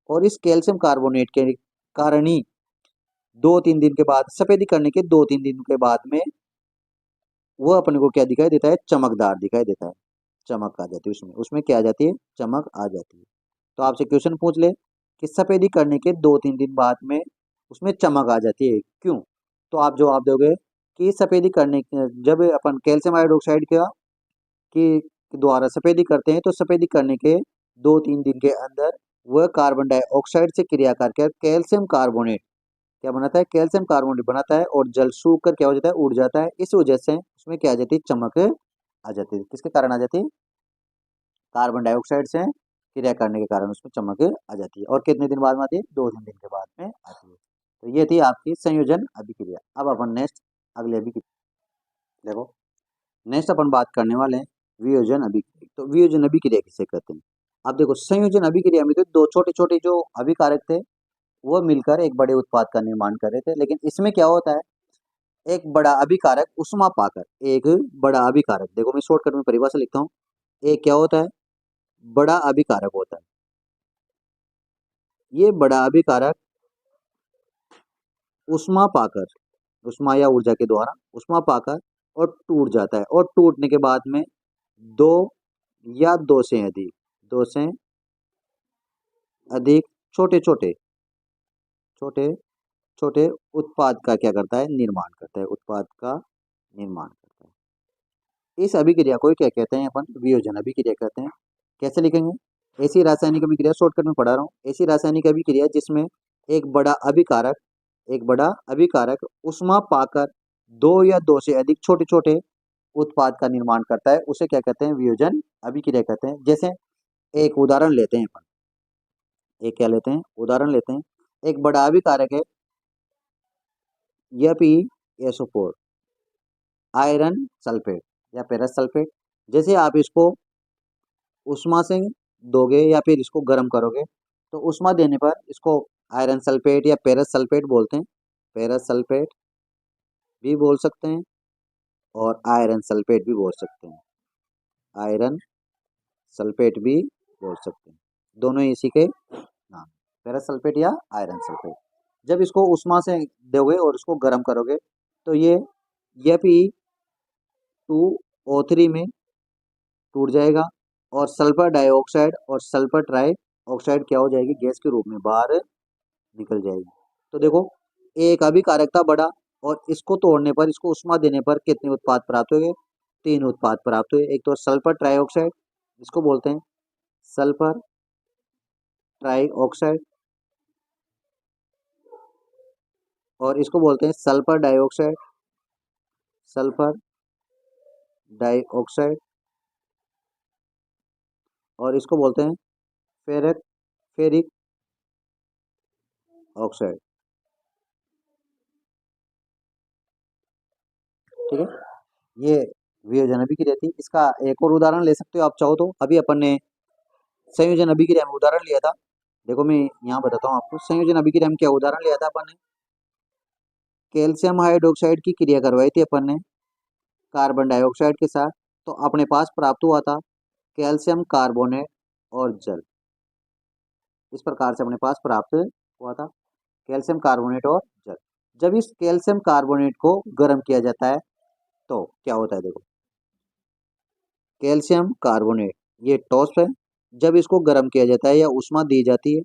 Speaker 1: और इस कैल्शियम कार्बोनेट के कारण ही 2-3 दिन के बाद, सफेदी करने के 2-3 दिन के बाद में वो अपने को क्या दिखाई देता है? चमकदार दिखाई देता है। चमक आ जाती है उसमें, उसमें क्या आ जाती है? चमक आ जाती है। तो आपसे क्वेश्चन पूछ ले कि सफेदी करने के 2-3 दिन बाद में उसमें चमक आ जाती है, क्यों? तो आप जवाब दोगे कि सफेदी करने जब अपन कैल्शियम हाइड्रोक्साइड का की द्वारा सफेदी करते हैं तो सफेदी करने के 2-3 दिन के अंदर वह कार्बन डाइऑक्साइड से क्रिया करके कैल्शियम कार्बोनेट क्या बनाता है? कैल्शियम कार्बोनेट बनाता है, और जल सूख कर क्या हो जाता है? उड़ जाता है। इस वजह से उसमें क्या आ जाती है? चमक आ जाती है। किसके कारण आ जाती है? कार्बन डाइऑक्साइड से क्रिया करने के कारण उसमें चमक आ जाती है। और कितने दिन बाद में आती है? 2-3 दिन के बाद में आती है। तो ये थी आपकी संयोजन अभिक्रिया। अब अपन नेक्स्ट अगले अभिक्रिया देखो। नेक्स्ट अपन बात करने वाले हैं वियोजन अभिक्रिया। तो वियोजन अभिक्रिया किसे कहते हैं? अब देखो संयोजन अभिक्रिया में तो दो छोटे छोटे जो अभिकारक थे वो मिलकर एक बड़े उत्पाद का निर्माण कर रहे थे। लेकिन इसमें क्या होता है, एक बड़ा अभिकारक उष्मा पाकर, एक बड़ा अभिकारक, देखो मैं शॉर्टकट में परिभाषा लिखता हूँ। एक क्या होता है, बड़ा अभिकारक होता है। ये बड़ा अभिकारक उष्मा पाकर, उष्मा या ऊर्जा के द्वारा उष्मा पाकर और टूट जाता है, और टूटने के बाद में दो या दो से अधिक, दो से अधिक छोटे छोटे छोटे छोटे उत्पाद का क्या करता है, निर्माण करता है, उत्पाद का निर्माण करता है। इस अभिक्रिया को क्या कहते हैं, अपन वियोजन अभिक्रिया कहते हैं। कैसे लिखेंगे, ऐसी रासायनिक अभिक्रिया, शॉर्टकट में पढ़ा रहा हूँ, ऐसी रासायनिक अभिक्रिया जिसमें एक बड़ा अभिकारक, एक बड़ा अभिकारक उष्मा पाकर दो या दो से अधिक छोटे छोटे उत्पाद का निर्माण करता है, उसे क्या कहते हैं, वियोजन अभिक्रिया कहते हैं। जैसे एक उदाहरण लेते हैं अपन, एक क्या लेते हैं, उदाहरण लेते हैं। एक बड़ा अभिकारक है FeSO4, आयरन सल्फेट या पेरस सल्फेट। जैसे आप इसको उष्मा से दोगे या फिर इसको गर्म करोगे, तो उष्मा देने पर इसको आयरन सल्फेट या पेरस सल्फेट बोलते हैं। पेरस सल्फेट भी बोल सकते हैं और आयरन सल्फेट भी बोल सकते हैं, आयरन सल्फेट भी बोल सकते हैं, दोनों ही इसी के नाम, पेरस सल्फेट या आयरन सल्फेट। जब इसको उष्मा से दोगे और इसको गर्म करोगे, तो ये Fe2O3 में टूट जाएगा, और सल्फर डाइऑक्साइड और सल्फर ट्राई ऑक्साइड क्या हो जाएगी, गैस के रूप में बाहर निकल जाएगी। तो देखो, एक अभिकारक था बड़ा, और इसको तोड़ने पर, इसको उष्मा देने पर कितने उत्पाद प्राप्त हुए, तीन उत्पाद प्राप्त हुए। एक तो सल्फर ट्राइऑक्साइड, इसको बोलते हैं सल्फर ट्राइऑक्साइड, और इसको बोलते हैं सल्फर डाइऑक्साइड, सल्फर डाइऑक्साइड, और इसको बोलते हैं फेरक फेरिक ऑक्साइड। ठीक है, ये वियोजन अभिक्रिया थी। इसका एक और उदाहरण ले सकते हो आप चाहो तो। अभी अपन ने संयोजन अभिक्रिया में उदाहरण लिया था, देखो मैं यहाँ बताता हूँ आपको। संयोजन अभिक्रिया में क्या उदाहरण लिया था अपन ने, कैल्शियम हाइड्रोक्साइड की क्रिया करवाई थी अपन ने कार्बन डाइऑक्साइड के साथ। तो अपने पास प्राप्त हुआ था कैल्शियम कार्बोनेट और जल। इस प्रकार से अपने पास प्राप्त हुआ था कैल्शियम कार्बोनेट और जल। जब इस कैल्शियम कार्बोनेट को गर्म किया जाता है, तो क्या होता है, देखो कैल्शियम कार्बोनेट ये टॉस है, जब इसको गर्म किया जाता है या उष्मा दी जाती है,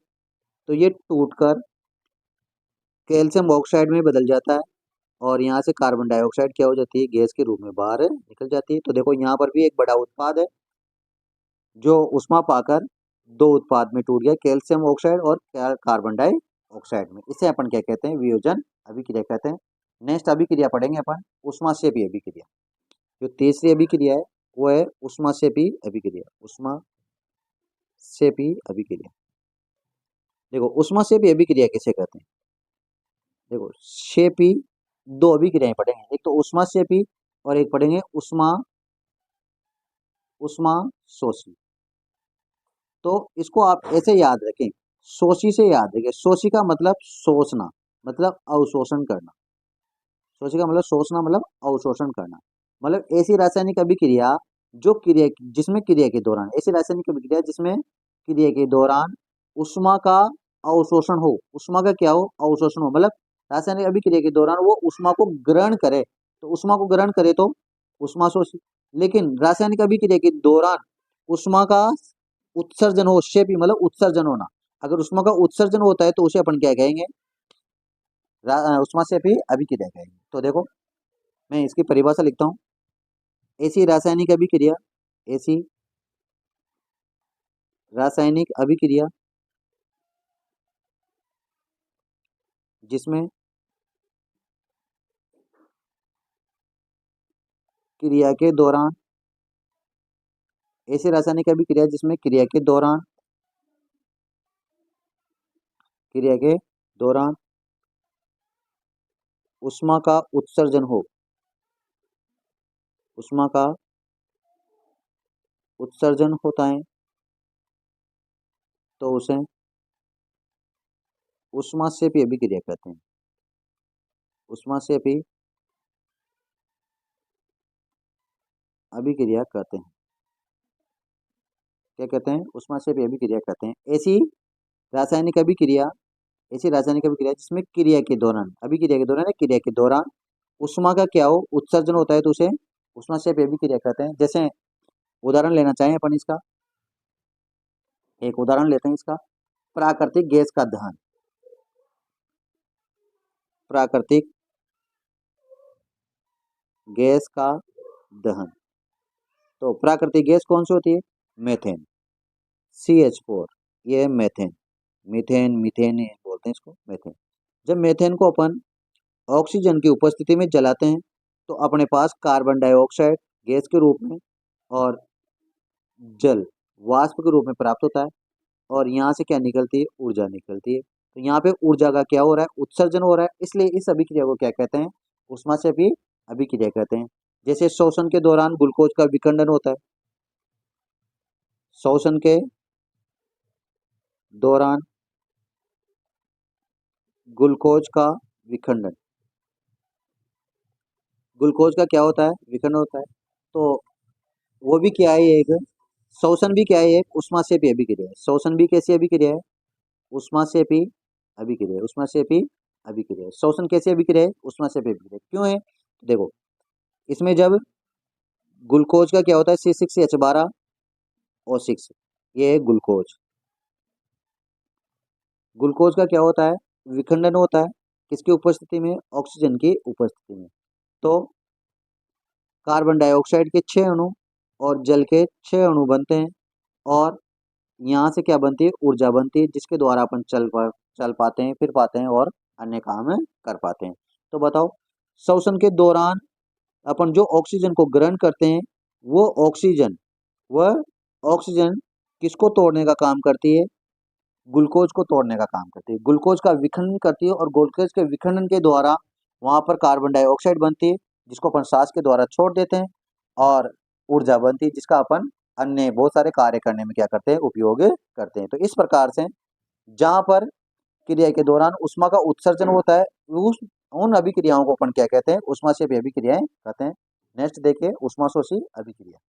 Speaker 1: तो ये टूटकर कैल्शियम ऑक्साइड में बदल जाता है, और यहाँ से कार्बन डाइऑक्साइड क्या हो जाती है, गैस के रूप में बाहर निकल जाती है। तो देखो यहाँ पर भी एक बड़ा उत्पाद है जो उष्मा पाकर दो उत्पाद में टूट गया, कैल्शियम ऑक्साइड और कार्बन डाइऑक्साइड में। इसे अपन क्या कहते हैं, वियोजन अभिक्रिया कहते हैं। नेक्स्ट अभिक्रिया पढ़ेंगे अपन उष्मा सेपी अभिक्रिया। जो तीसरी अभिक्रिया है वो है उष्मा सेपी अभिक्रिया, उष्मा सेपी अभिक्रिया। देखो उष्मा सेपी अभिक्रिया किसे कहते हैं, देखो सेपी दो अभिक्रियाएं पढ़ेंगे, एक तो उष्मा सेपी और एक पढ़ेंगे उष्मा उष्मा शोषी। तो इसको आप ऐसे याद रखें, शोषी से याद रखें। शोषी का मतलब शोषना, मतलब अवशोषण करना। शोषी का मतलब शोषना, मतलब अवशोषण करना। मतलब ऐसी रासायनिक अभिक्रिया जो क्रिया, जिसमें क्रिया के दौरान, ऐसी रासायनिक अभिक्रिया जिसमें क्रिया के दौरान उष्मा का अवशोषण हो, उष्मा का क्या हो, अवशोषण हो। मतलब रासायनिक अभिक्रिया के दौरान वो उष्मा को ग्रहण करे, तो उष्मा को ग्रहण करे तो उष्मा शोषी। लेकिन रासायनिक अभिक्रिया के दौरान उष्मा का उत्सर्जन हो, शेपी मतलब उत्सर्जन होना। अगर उष्मा का उत्सर्जन होता है तो उसे अपन क्या कहेंगे, उष्मा शेपी अभिक्रिया कहेंगे। तो देखो मैं इसकी परिभाषा लिखता हूँ। ऐसी रासायनिक अभिक्रिया, ऐसी रासायनिक अभिक्रिया जिसमें क्रिया के दौरान, ऐसी रासायनिक अभिक्रिया जिसमें क्रिया के दौरान, क्रिया के दौरान उष्मा का उत्सर्जन हो, उष्मा का उत्सर्जन होता है, तो उसे उष्माक्षेपी अभिक्रिया कहते हैं। उष्माक्षेपी अभिक्रिया कहते हैं। क्या कहते हैं? उष्माक्षेपी अभिक्रिया कहते हैं। रासायनिक अभिक्रिया ऐसी रासायनिक अभिक्रिया जिसमें क्रिया के दौरान, अभिक्रिया के दौरान या क्रिया के दौरान उष्मा का क्या हो, उत्सर्जन होता है, तो उसे उष्माक्षेपी अभिक्रिया कहते हैं। जैसे उदाहरण लेना चाहें अपन इसका, एक उदाहरण लेते हैं इसका, प्राकृतिक गैस का दहन। प्राकृतिक गैस का दहन, तो प्राकृतिक गैस कौन सी होती है? मेथेन, CH4, ये है मेथेन। मीथेन, मीथेन बोलते हैं इसको, मेथेन। जब मेथेन को अपन ऑक्सीजन की उपस्थिति में जलाते हैं तो अपने पास कार्बन डाइऑक्साइड गैस के रूप में और जल वाष्प के रूप में प्राप्त होता है, और यहाँ से क्या निकलती है? ऊर्जा निकलती है। तो यहाँ पे ऊर्जा का क्या हो रहा है? उत्सर्जन हो रहा है। इसलिए इस अभिक्रिया को क्या कहते हैं? उष्माक्षेपी अभिक्रिया कहते हैं। जैसे श्वसन के दौरान ग्लूकोज का विखंडन होता है, श्वसन के दौरान ग्लूकोज का विखंडन, ग्लूकोज का क्या होता है? विखंडन होता है। तो वो भी क्या है? एक श्वसन भी क्या है? एक उष्माक्षेपी अभिक्रिया है। श्वसन भी कैसी अभिक्रिया है? उष्माक्षेपी अभिक्रिया, उष्माक्षेपी अभिक्रिया। श्वसन कैसी अभिक्रिया है? उष्माक्षेपी अभिक्रिया। क्यों है? देखो, इसमें जब ग्लूकोज का क्या होता है? C6H12O6, ये है ग्लूकोज। ग्लूकोज का क्या होता है? विखंडन होता है। किसकी उपस्थिति में? ऑक्सीजन की उपस्थिति में। तो कार्बन डाइऑक्साइड के 6 अणु और जल के 6 अणु बनते हैं, और यहाँ से क्या बनती है? ऊर्जा बनती है, जिसके द्वारा अपन चल पाते हैं, फिर पाते हैं और अन्य काम कर पाते हैं। तो बताओ, श्वसन के दौरान अपन जो ऑक्सीजन को ग्रहण करते हैं, वो वह ऑक्सीजन किसको तोड़ने का काम करती है? ग्लूकोज को तोड़ने का काम करती है, ग्लूकोज का विखंडन करती है, और ग्लूकोज के विखंडन के द्वारा वहां पर कार्बन डाइऑक्साइड बनती है, जिसको अपन सांस के द्वारा छोड़ देते हैं, और ऊर्जा बनती है, जिसका अपन अन्य बहुत सारे कार्य करने में क्या करते हैं? उपयोग करते हैं। तो इस प्रकार से जहां पर क्रिया के दौरान उष्मा का उत्सर्जन होता है, उस उन अभिक्रियाओं को अपन क्या कहते हैं? उष्माक्षेपी अभिक्रियाएं कहते हैं। नेक्स्ट देखिए, उष्माशोषी अभिक्रिया।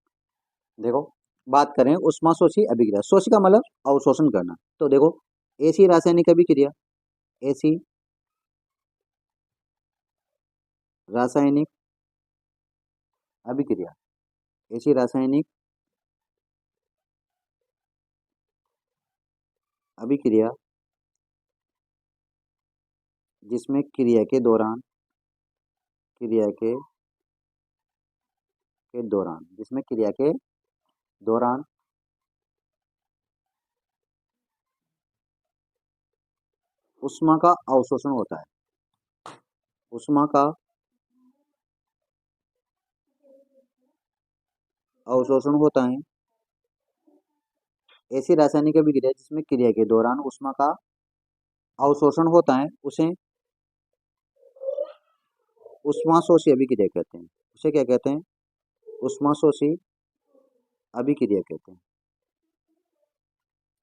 Speaker 1: देखो, बात करें उष्माशोषी अभिक्रिया, शोषी का मतलब अवशोषण करना। तो देखो, ऐसी रासायनिक अभिक्रिया, ऐसी रासायनिक अभिक्रिया, ऐसी रासायनिक अभिक्रिया जिसमें क्रिया के दौरान, क्रिया के दौरान, जिसमें क्रिया के दौरान उष्मा का अवशोषण होता है, उष्मा का अवशोषण होता है। ऐसी रासायनिक अभिक्रिया जिसमें क्रिया के दौरान उष्मा का अवशोषण होता है, उसे उष्माशोषी अभिक्रिया कहते हैं। उसे क्या कहते हैं? उष्माशोषी अभिक्रिया कहते हैं,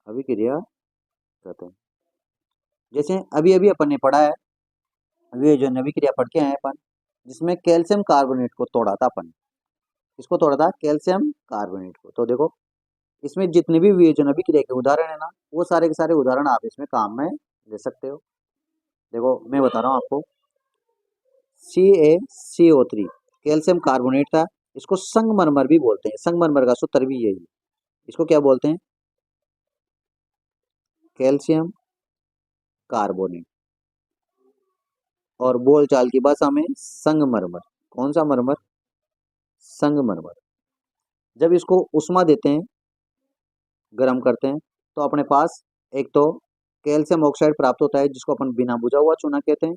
Speaker 1: अभिक्रिया कहते हैं। जैसे अभी अभी अपन ने पढ़ा है, वियोजन अभिक्रिया पढ़ के आए अपन, जिसमें कैल्शियम कार्बोनेट को तोड़ा था अपन। किसको तोड़ा था? कैल्शियम कार्बोनेट को। तो देखो, इसमें जितने भी वियोजन अभिक्रिया के उदाहरण है ना, वो सारे के सारे उदाहरण आप इसमें काम में ले सकते हो। देखो, मैं बता रहा हूँ आपको, CaCO3 कैल्शियम कार्बोनेट था। इसको संगमरमर भी बोलते हैं, संगमरमर का सूत्र भी यही है। इसको क्या बोलते हैं? कैल्शियम कार्बोनेट, और बोलचाल की भाषा में संगमरमर। कौन सा मरमर? संगमरमर। जब इसको उष्मा देते हैं, गर्म करते हैं, तो अपने पास एक तो कैल्शियम ऑक्साइड प्राप्त होता है, जिसको अपन बिना बुझा हुआ चूना कहते हैं,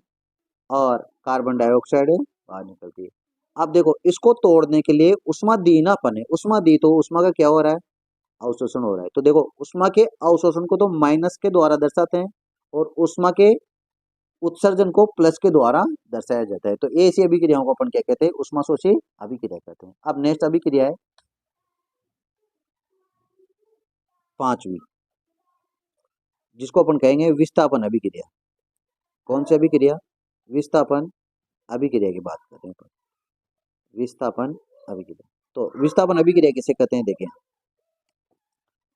Speaker 1: और कार्बन डाइऑक्साइड बाहर निकलती है। अब देखो, इसको तोड़ने के लिए उष्मा दी ना अपन ने, उष्मा दी तो उष्मा का क्या हो रहा है? अवशोषण हो रहा है। तो देखो, उष्मा के अवशोषण को तो माइनस के द्वारा दर्शाते हैं, और उष्मा के उत्सर्जन को प्लस के द्वारा दर्शाया जाता है। तो ऐसी अभिक्रियाओं को अपन क्या कहते हैं? उष्माशोषी अभिक्रिया कहते हैं। अब नेक्स्ट अभिक्रिया है 5वीं, जिसको अपन कहेंगे विस्थापन अभिक्रिया। कौन सी अभिक्रिया? विस्थापन अभिक्रिया की बात कर रहे हैं अपन। विस्थापन अभिक्रिया। तो विस्थापन अभिक्रिया किसे कहते हैं देखें,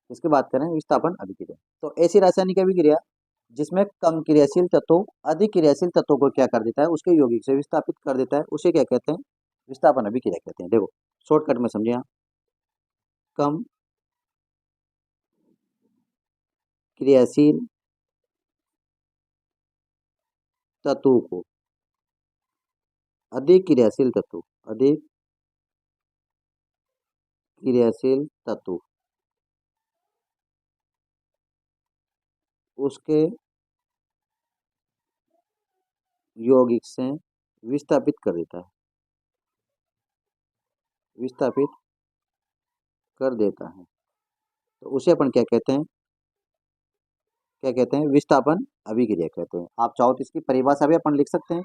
Speaker 1: इसकी बात करें विस्थापन अभिक्रिया। तो ऐसी रासायनिक अभिक्रिया जिसमें कम क्रियाशील तत्व अधिक क्रियाशील तत्वों को क्या कर देता है, उसके यौगिक से विस्थापित कर देता है, उसे क्या कहते हैं? विस्थापन अभिक्रिया कहते हैं। देखो शॉर्टकट में समझिए आप, कम क्रियाशील तत्व को अधिक क्रियाशील तत्व, अधिक क्रियाशील तत्व उसके यौगिक से विस्थापित कर देता है, विस्थापित कर देता है, तो उसे अपन क्या कहते हैं? क्या कहते हैं? विस्थापन अभिक्रिया कहते हैं। आप चाहो तो इसकी परिभाषा भी अपन लिख सकते हैं।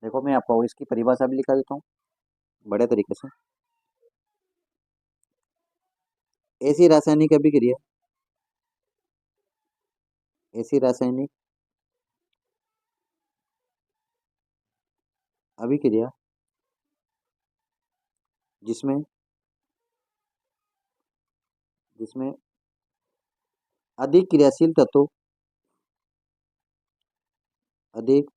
Speaker 1: देखो मैं आपको इसकी परिभाषा भी लिखा देता हूँ बड़े तरीके से। ऐसी रासायनिक अभिक्रिया, ऐसी रासायनिक अभिक्रिया जिसमें जिसमें अधिक क्रियाशील तत्व, अधिक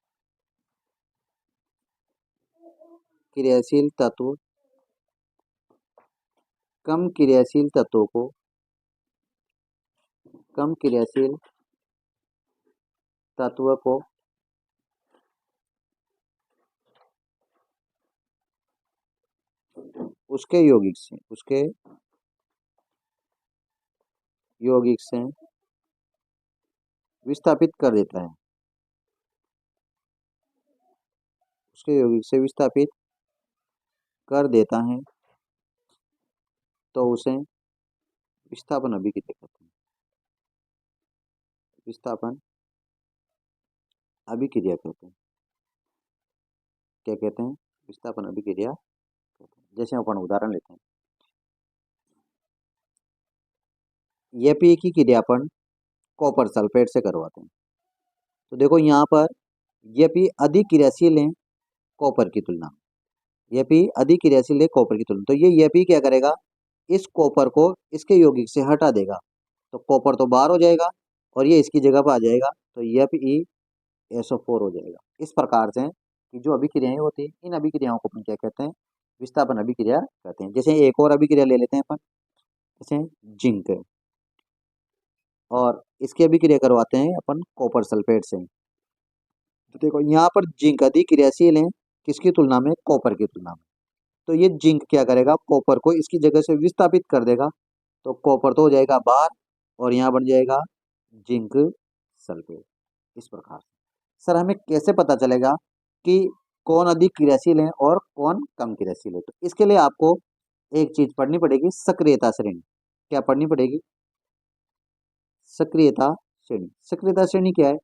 Speaker 1: क्रियाशील तत्व कम क्रियाशील तत्वों को, कम क्रियाशील तत्व को उसके यौगिक से, उसके यौगिक से विस्थापित कर देता है, उसके यौगिक से विस्थापित कर देता है, तो उसे विस्थापन अभिक्रिया कहते हैं। विस्थापन अभिक्रिया कहते हैं। क्या कहते हैं? विस्थापन अभिक्रिया कहते हैं। जैसे अपन उदाहरण लेते हैं, एपी की क्रिया अपन कॉपर सल्फेट से करवाते हैं। तो देखो यहाँ पर एपी अधिक क्रियाशील है कॉपर की तुलना में, एपी अधिक क्रियाशील है कॉपर की तुलना में। तो ये एपी क्या करेगा? इस कॉपर को इसके यौगिक से हटा देगा, तो कॉपर तो बाहर हो जाएगा और ये इसकी जगह पर आ जाएगा, तो FeSO4 हो जाएगा। इस प्रकार से कि जो अभिक्रियाएं होती है, इन अभिक्रियाओं को अपन क्या कहते हैं? विस्थापन अभिक्रिया कहते हैं। जैसे एक और अभिक्रिया ले लेते हैं अपन, जैसे जिंक, और इसकी अभिक्रिया करवाते हैं अपन कॉपर सल्फेट से। तो देखो यहाँ पर जिंक अधिक क्रियाशील है किसकी तुलना में? कॉपर की तुलना में। तो ये जिंक क्या करेगा? कॉपर को इसकी जगह से विस्थापित कर देगा, तो कॉपर तो हो जाएगा बाहर और यहाँ बन जाएगा जिंक सल्फेट। इस प्रकार से सर हमें कैसे पता चलेगा कि कौन अधिक क्रियाशील है और कौन कम क्रियाशील है? तो इसके लिए आपको एक चीज पढ़नी पड़ेगी, सक्रियता श्रेणी। क्या पढ़नी पड़ेगी? सक्रियता श्रेणी। सक्रियता श्रेणी क्या है?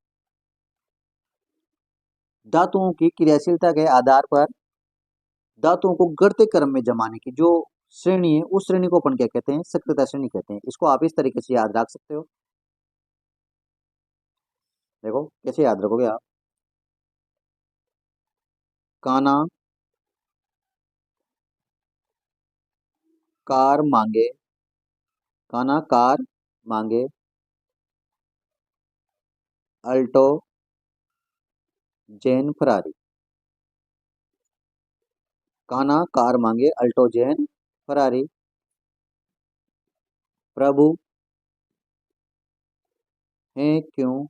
Speaker 1: धातुओं की क्रियाशीलता के आधार पर धातुओं को घटते क्रम में जमाने की जो श्रेणी है, उस श्रेणी को अपन क्या कहते हैं? सक्रियता श्रेणी कहते हैं। इसको आप इस तरीके से याद रख सकते हो। देखो कैसे याद रखोगे आप? काना कार मांगे, काना कार मांगे अल्टो जैन फरारी। काना कार मांगे अल्टो जैन फरारी। प्रभु हैं क्यों,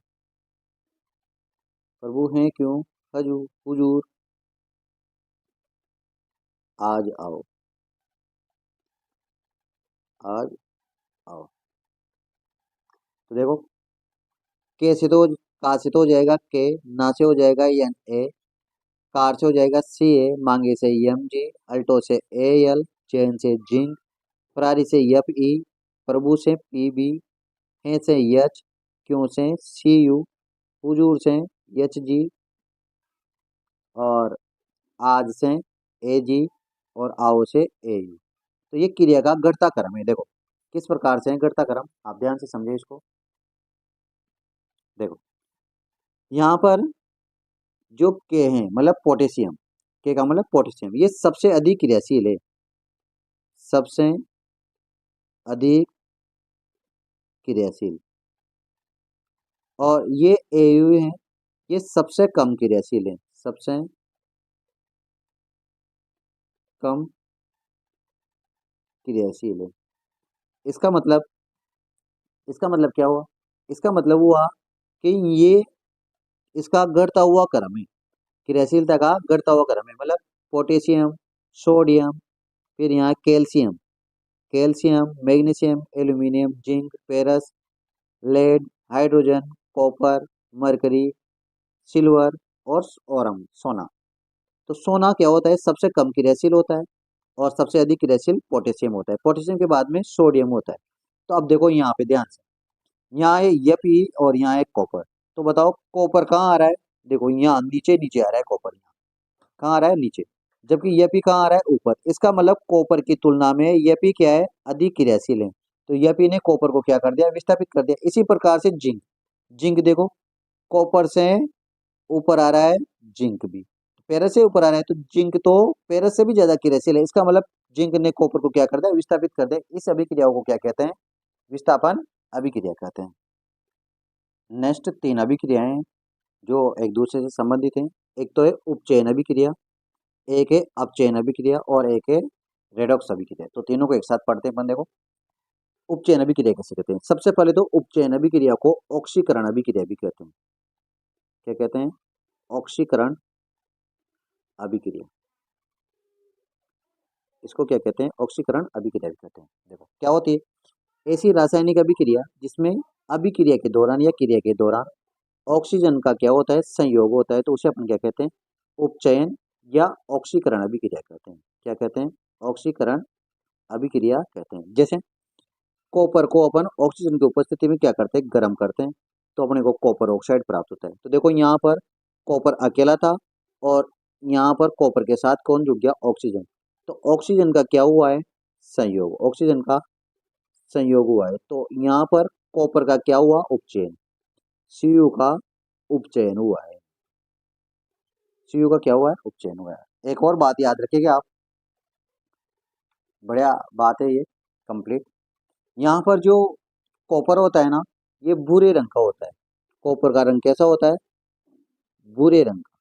Speaker 1: प्रभु हैं क्यों हुजूर आज आओ, आज आओ। तो देखो के से तो का से तो हो जाएगा के, ना से हो जाएगा एन ए, कार से हो जाएगा सी ए, मांगे से एम जी, अल्टो से ए एल, चैन से जिंक, फरारी से एफ ई, प्रभु से पी बी, है से एच, क्यों से सी यू, हुजूर से एच जी, और आज से ए जी, और आओ से ए यू। तो ये क्रिया का घटता क्रम है। देखो किस प्रकार से है घटता क्रम, आप ध्यान से समझे इसको। देखो यहाँ पर जो के हैं मतलब पोटेशियम, के का मतलब पोटेशियम, ये सबसे अधिक क्रियाशील है, सबसे अधिक क्रियाशील। और ये एयू है, ये सबसे कम क्रियाशील है, सबसे कम क्रियाशील है। इसका मतलब, इसका मतलब क्या हुआ? इसका मतलब हुआ कि ये इसका घटता हुआ क्रम है, क्रियाशीलता का घटता हुआ क्रम है। मतलब पोटेशियम, सोडियम, फिर यहाँ calcium, calcium, magnesium, aluminium, zinc, ferrous, lead, hydrogen, copper, mercury, silver और ओरम, सोना। तो सोना क्या होता है? सबसे कम क्रियाशील होता है और सबसे अधिक क्रियाशील पोटेशियम होता है। पोटेशियम के बाद में सोडियम होता है। तो अब देखो यहाँ पे ध्यान से, यहाँ है Fe और यहाँ है कॉपर। तो बताओ कॉपर कहाँ आ रहा है? देखो यहाँ नीचे नीचे आ रहा है कॉपर, यहाँ कहाँ आ रहा है? नीचे। जबकि Fe कहाँ आ रहा है? ऊपर। इसका मतलब कॉपर की तुलना में Fe क्या है? अधिक क्रियाशील है। तो Fe ने कॉपर को क्या कर दिया? विस्थापित कर दिया। इसी प्रकार से जिंक, जिंक देखो कॉपर से ऊपर आ रहा है, जिंक भी पेरस से ऊपर आ रहा है, तो जिंक तो पेरस से भी ज्यादा क्रियाशील है। इसका मतलब जिंक ने कॉपर को क्या कर दिया? विस्थापित कर दिया। इस अभिक्रियाओं को क्या कहते हैं? विस्थापन अभिक्रिया कहते हैं। नेक्स्ट 3 अभिक्रियाएं जो एक दूसरे से संबंधित हैं। एक तो है उपचयन अभिक्रिया, एक है अपचयन अभिक्रिया और एक है रेडॉक्स अभिक्रिया। तो तीनों को एक साथ पढ़ते हैं अपन। देखो उपचयन अभिक्रिया कैसे कहते हैं? सबसे पहले तो उपचयन अभिक्रिया को ऑक्सीकरण अभिक्रिया भी कहते हैं। क्या कहते हैं? ऑक्सीकरण अभिक्रिया। इसको क्या कहते हैं? ऑक्सीकरण अभिक्रिया भी कहते हैं। देखो क्या होती है? ऐसी रासायनिक अभिक्रिया जिसमें अभिक्रिया के दौरान या क्रिया के दौरान ऑक्सीजन का क्या होता है? संयोग होता है। तो उसे अपन क्या कहते हैं? उपचयन या ऑक्सीकरण अभिक्रिया कहते हैं। क्या कहते हैं? ऑक्सीकरण अभिक्रिया कहते हैं। जैसे कॉपर को अपन ऑक्सीजन की उपस्थिति में क्या करते हैं? गर्म करते हैं, तो अपने को कॉपर ऑक्साइड प्राप्त होता है। तो देखो यहाँ पर कॉपर अकेला था और यहाँ पर कॉपर के साथ कौन जुड़ गया? ऑक्सीजन। तो ऑक्सीजन का क्या हुआ है? संयोग, ऑक्सीजन का संयोग हुआ है। तो यहाँ पर कॉपर का क्या हुआ? उपचयन, Cu का उपचयन हुआ है। Cu का क्या हुआ है? उपचयन हुआ है। एक और बात याद रखिएगा आप, बढ़िया बात है ये, कंप्लीट। यहाँ पर जो कॉपर होता है ना, ये भूरे रंग का होता है। कॉपर का रंग कैसा होता है? भूरे रंग का।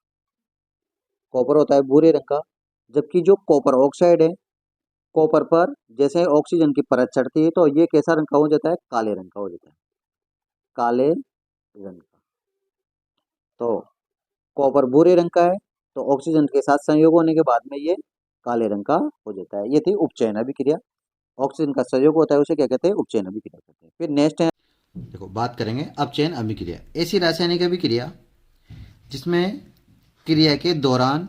Speaker 1: कॉपर होता है भूरे रंग का। जबकि जो कॉपर ऑक्साइड है, कॉपर पर जैसे ऑक्सीजन की परत चढ़ती है तो ये कैसा रंग का हो जाता है? काले रंग का हो जाता है, काले रंग का। तो कॉपर भूरे रंग का है, तो ऑक्सीजन के साथ संयोग होने के बाद में ये काले रंग का हो जाता है। ये थी उपचयन अभिक्रिया। ऑक्सीजन का संयोग होता है, उसे क्या कहते हैं? उपचयन अभिक्रिया कहते हैं। फिर नेक्स्ट है, देखो बात करेंगे अपचयन अभिक्रिया। ऐसी रासायनिक अभिक्रिया जिसमें क्रिया के दौरान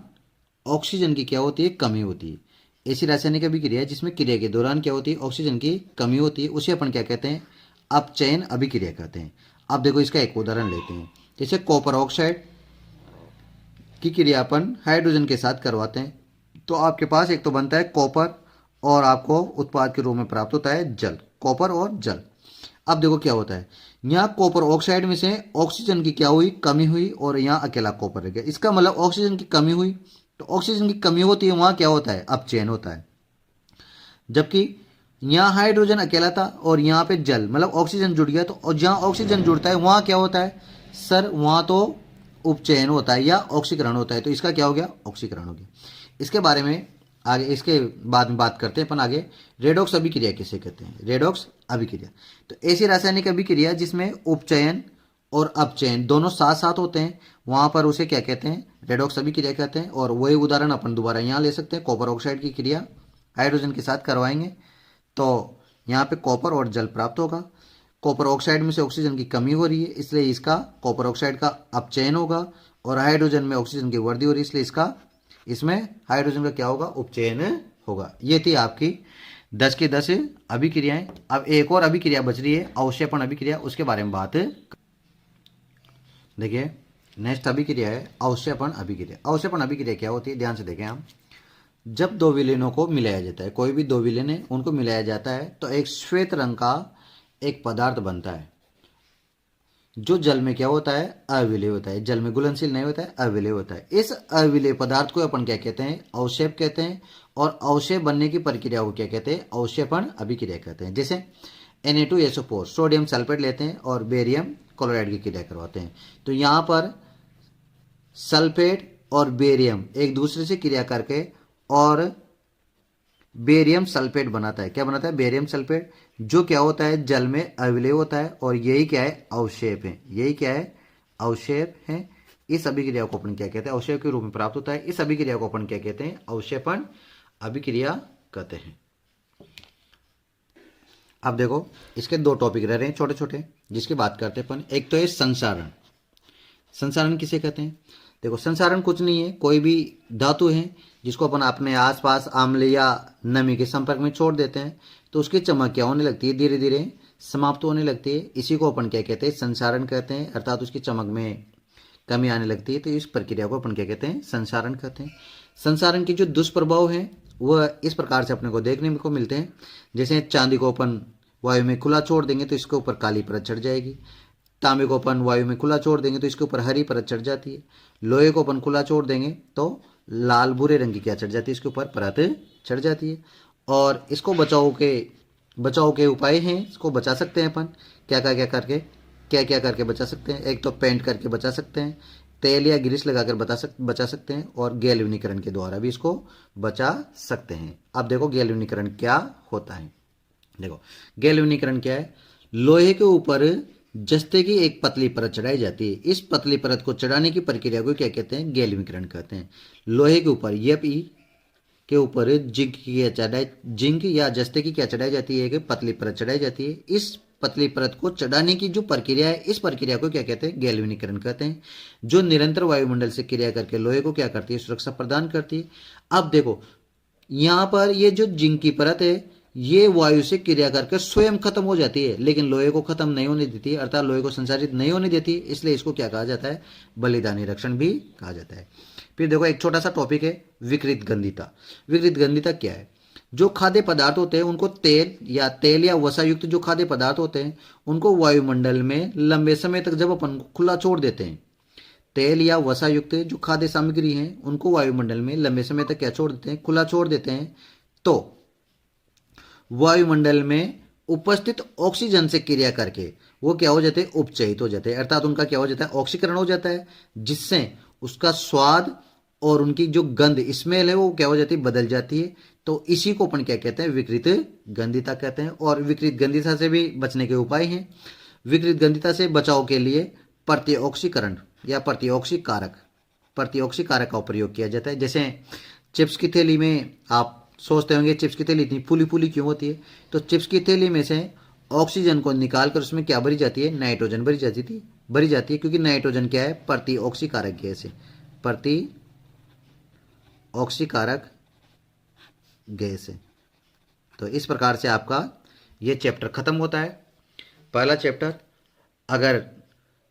Speaker 1: ऑक्सीजन की क्या होती है? कमी होती है। ऐसी रासायनिक अभिक्रिया जिसमें क्रिया के दौरान क्या होती है? ऑक्सीजन की कमी होती है, उसे अपन क्या कहते हैं? अपचयन अभिक्रिया कहते हैं। अब देखो इसका एक उदाहरण लेते हैं। जैसे कॉपर ऑक्साइड की क्रिया अपन हाइड्रोजन के साथ करवाते हैं, तो आपके पास एक तो बनता है कॉपर और आपको उत्पाद के रूप में प्राप्त होता है जल, कॉपर और जल। अब देखो क्या होता है, यहाँ कॉपर ऑक्साइड में से ऑक्सीजन की क्या हुई? कमी हुई और यहाँ अकेला कॉपर रह गया। इसका मतलब ऑक्सीजन की कमी हुई, तो ऑक्सीजन की कमी होती है, वहाँ क्या होता है? अपचयन होता है। जबकि यहाँ हाइड्रोजन अकेला था और यहाँ पे जल मतलब ऑक्सीजन जुड़ गया, तो जहाँ ऑक्सीजन जुड़ता है वहाँ क्या होता है सर? वहाँ तो उपचयन होता है या ऑक्सीकरण होता है। तो इसका क्या हो गया? ऑक्सीकरण हो गया। इसके बारे में आगे, इसके बाद में बात करते हैं अपन आगे। रेडॉक्स अभिक्रिया किसे कहते हैं? रेडॉक्स अभिक्रिया तो ऐसी रासायनिक अभिक्रिया जिसमें उपचयन और अपचयन दोनों साथ साथ होते हैं, वहां पर उसे क्या कहते हैं? रेडॉक्स अभिक्रिया कहते हैं। और वही उदाहरण अपन दोबारा यहाँ ले सकते हैं। कॉपर ऑक्साइड की क्रिया हाइड्रोजन के साथ करवाएंगे तो यहाँ पे कॉपर और जल प्राप्त होगा। कॉपर ऑक्साइड में से ऑक्सीजन की कमी हो रही है, इसलिए इसका कॉपर ऑक्साइड का अपचयन होगा। और हाइड्रोजन में ऑक्सीजन की वृद्धि हो रही है, इसलिए इसका इसमें हाइड्रोजन का क्या होगा? उपचयन होगा। ये थी आपकी 10 की 10 अभिक्रियाएं। अब एक और अभिक्रिया बच रही है, अवक्षेपण अभिक्रिया, उसके बारे में बात देखिए। नेक्स्ट अभिक्रिया है अवक्षेपण अभिक्रिया। अवक्षेपण अभिक्रिया क्या होती है? ध्यान से देखें हम। जब दो विलेनों को मिलाया जाता है, कोई भी दो विलेन है उनको मिलाया जाता है, तो एक श्वेत रंग का एक पदार्थ बनता है। जो जल में क्या होता है, अविलेय होता है। जल में घुलनशील नहीं होता है, अविलेय होता है। इस अविलेय पदार्थ को अपन क्या कहते हैं, अवक्षेप कहते हैं। और अवक्षेप बनने की प्रक्रिया को क्या कहते हैं, अवक्षेपण अभिक्रिया कहते हैं। जैसे Na2SO4 सोडियम सल्फेट लेते हैं और बेरियम क्लोराइड की क्रिया करवाते हैं, तो यहाँ पर सल्फेट और बेरियम एक दूसरे से क्रिया करके और बेरियम सल्फेट बनाता है। क्या बनाता है, बेरियम सल्फेट, जो क्या होता है, जल में अविलेय होता है। और यही क्या है, अवक्षेप है। यही क्या है, अवक्षेप है। इस अभिक्रिया को अपन क्या कहते हैं, अवक्षेप के रूप में प्राप्त होता है। इस अभिक्रिया को अपन क्या कहते हैं, अवक्षेपण अभिक्रिया कहते हैं। अब देखो, इसके दो टॉपिक रह रहे हैं छोटे छोटे, जिसकी बात करते हैं अपन। एक तो है संसारण। संसारण किसे कहते हैं, देखो संसारण कुछ नहीं है, कोई भी धातु है जिसको अपन अपने आसपास आम्ल या नमी के संपर्क में छोड़ देते हैं, तो उसकी चमक क्या होने लगती है, धीरे धीरे समाप्त होने लगती है। इसी को अपन क्या कहते हैं, संसारण कहते हैं। अर्थात उसकी चमक में कमी आने लगती है, तो इस प्रक्रिया को अपन क्या कहते हैं, संसारण कहते हैं। संसारण के जो दुष्प्रभाव हैं वह इस प्रकार से अपने को देखने को मिलते हैं। जैसे चांदी को अपन वायु में खुला छोड़ देंगे तो इसके ऊपर काली परत चढ़ जाएगी। तांबे को अपन वायु में खुला छोड़ देंगे तो इसके ऊपर हरी परत चढ़ जाती है। लोहे को अपन खुला छोड़ देंगे तो लाल भूरे रंग की क्या चढ़ जाती है, इसके ऊपर परत चढ़ जाती है। और इसको बचाव के उपाय हैं, इसको बचा सकते हैं अपन क्या क्या करके बचा सकते हैं। एक तो पेंट करके बचा सकते हैं, तेल या ग्रीस लगाकर बचा सकते हैं, और गैल्वेनीकरण के द्वारा भी इसको बचा सकते हैं। अब देखो गैल्वेनीकरण क्या होता है। देखो गैल्वेनीकरण क्या है, लोहे के ऊपर जस्ते की एक पतली परत चढ़ाई जाती है। इस पतली परत को चढ़ाने की प्रक्रिया को क्या कहते हैं, गैल्वेनीकरण कहते हैं। लोहे के ऊपर के ऊपर जिंक या जस्ते की क्या चढ़ाई जाती है, कि पतली परत चढ़ाई जाती है। इस पतली परत को चढ़ाने की जो प्रक्रिया है, इस प्रक्रिया को क्या कहते हैं, गैल्वेनीकरण कहते हैं। जो निरंतर वायुमंडल से क्रिया करके लोहे को क्या करती है, सुरक्षा प्रदान करती है। अब देखो यहाँ पर ये जो जिंक की परत है, ये वायु से क्रिया करके स्वयं खत्म हो जाती है, लेकिन लोहे को खत्म नहीं होने देती, अर्थात लोहे को संसारित नहीं होने देती। इसलिए इसको क्या कहा जाता है, बलिदानी रक्षण भी कहा जाता है। फिर देखो एक छोटा सा टॉपिक है, विकृत गंधिता। विकृत गंधिता क्या है, जो खाद्य पदार्थ होते हैं उनको तेल या वसा युक्त जो खाद्य पदार्थ होते हैं उनको वायुमंडल में लंबे समय तक जब अपन खुला छोड़ देते हैं, तेल या वसा युक्त जो खाद्य सामग्री है उनको वायुमंडल में लंबे समय तक क्या छोड़ देते हैं, खुला छोड़ देते हैं, तो वायुमंडल में उपस्थित ऑक्सीजन से क्रिया करके वो क्या हो जाते हैं, उपचयित हो जाते हैं। अर्थात उनका क्या हो जाता है, ऑक्सीकरण हो जाता है, जिससे उसका स्वाद और उनकी जो गंध स्मेल है वो क्या हो जाती है, बदल जाती है। तो इसी को अपन क्या कहते हैं, विकृत गंधिता कहते हैं। और विकृत गंधिता से भी बचने के उपाय हैं। विकृत गंधिता से बचाव के लिए प्रतिऑक्सीकरण या प्रतिऑक्सीकारक का प्रयोग किया जाता है। जैसे चिप्स की थैली में आप सोचते होंगे चिप्स की थैली इतनी फूली फूली क्यों होती है, तो चिप्स की थैली में से ऑक्सीजन को निकालकर उसमें क्या भरी जाती है, नाइट्रोजन भरी जाती है, क्योंकि नाइट्रोजन क्या है, प्रतिऑक्सीकारक गैस है, प्रतिऑक्सीकारक गैस है। तो इस प्रकार से आपका ये चैप्टर खत्म होता है, पहला चैप्टर। अगर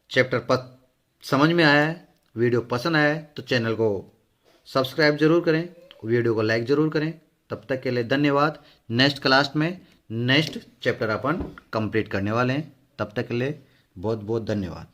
Speaker 1: चैप्टर समझ में आया है, वीडियो पसंद आया है, तो चैनल को सब्सक्राइब जरूर करें, वीडियो को लाइक जरूर करें। तब तक के लिए धन्यवाद। नेक्स्ट क्लास में नेक्स्ट चैप्टर अपन कंप्लीट करने वाले हैं। तब तक के लिए बहुत बहुत धन्यवाद।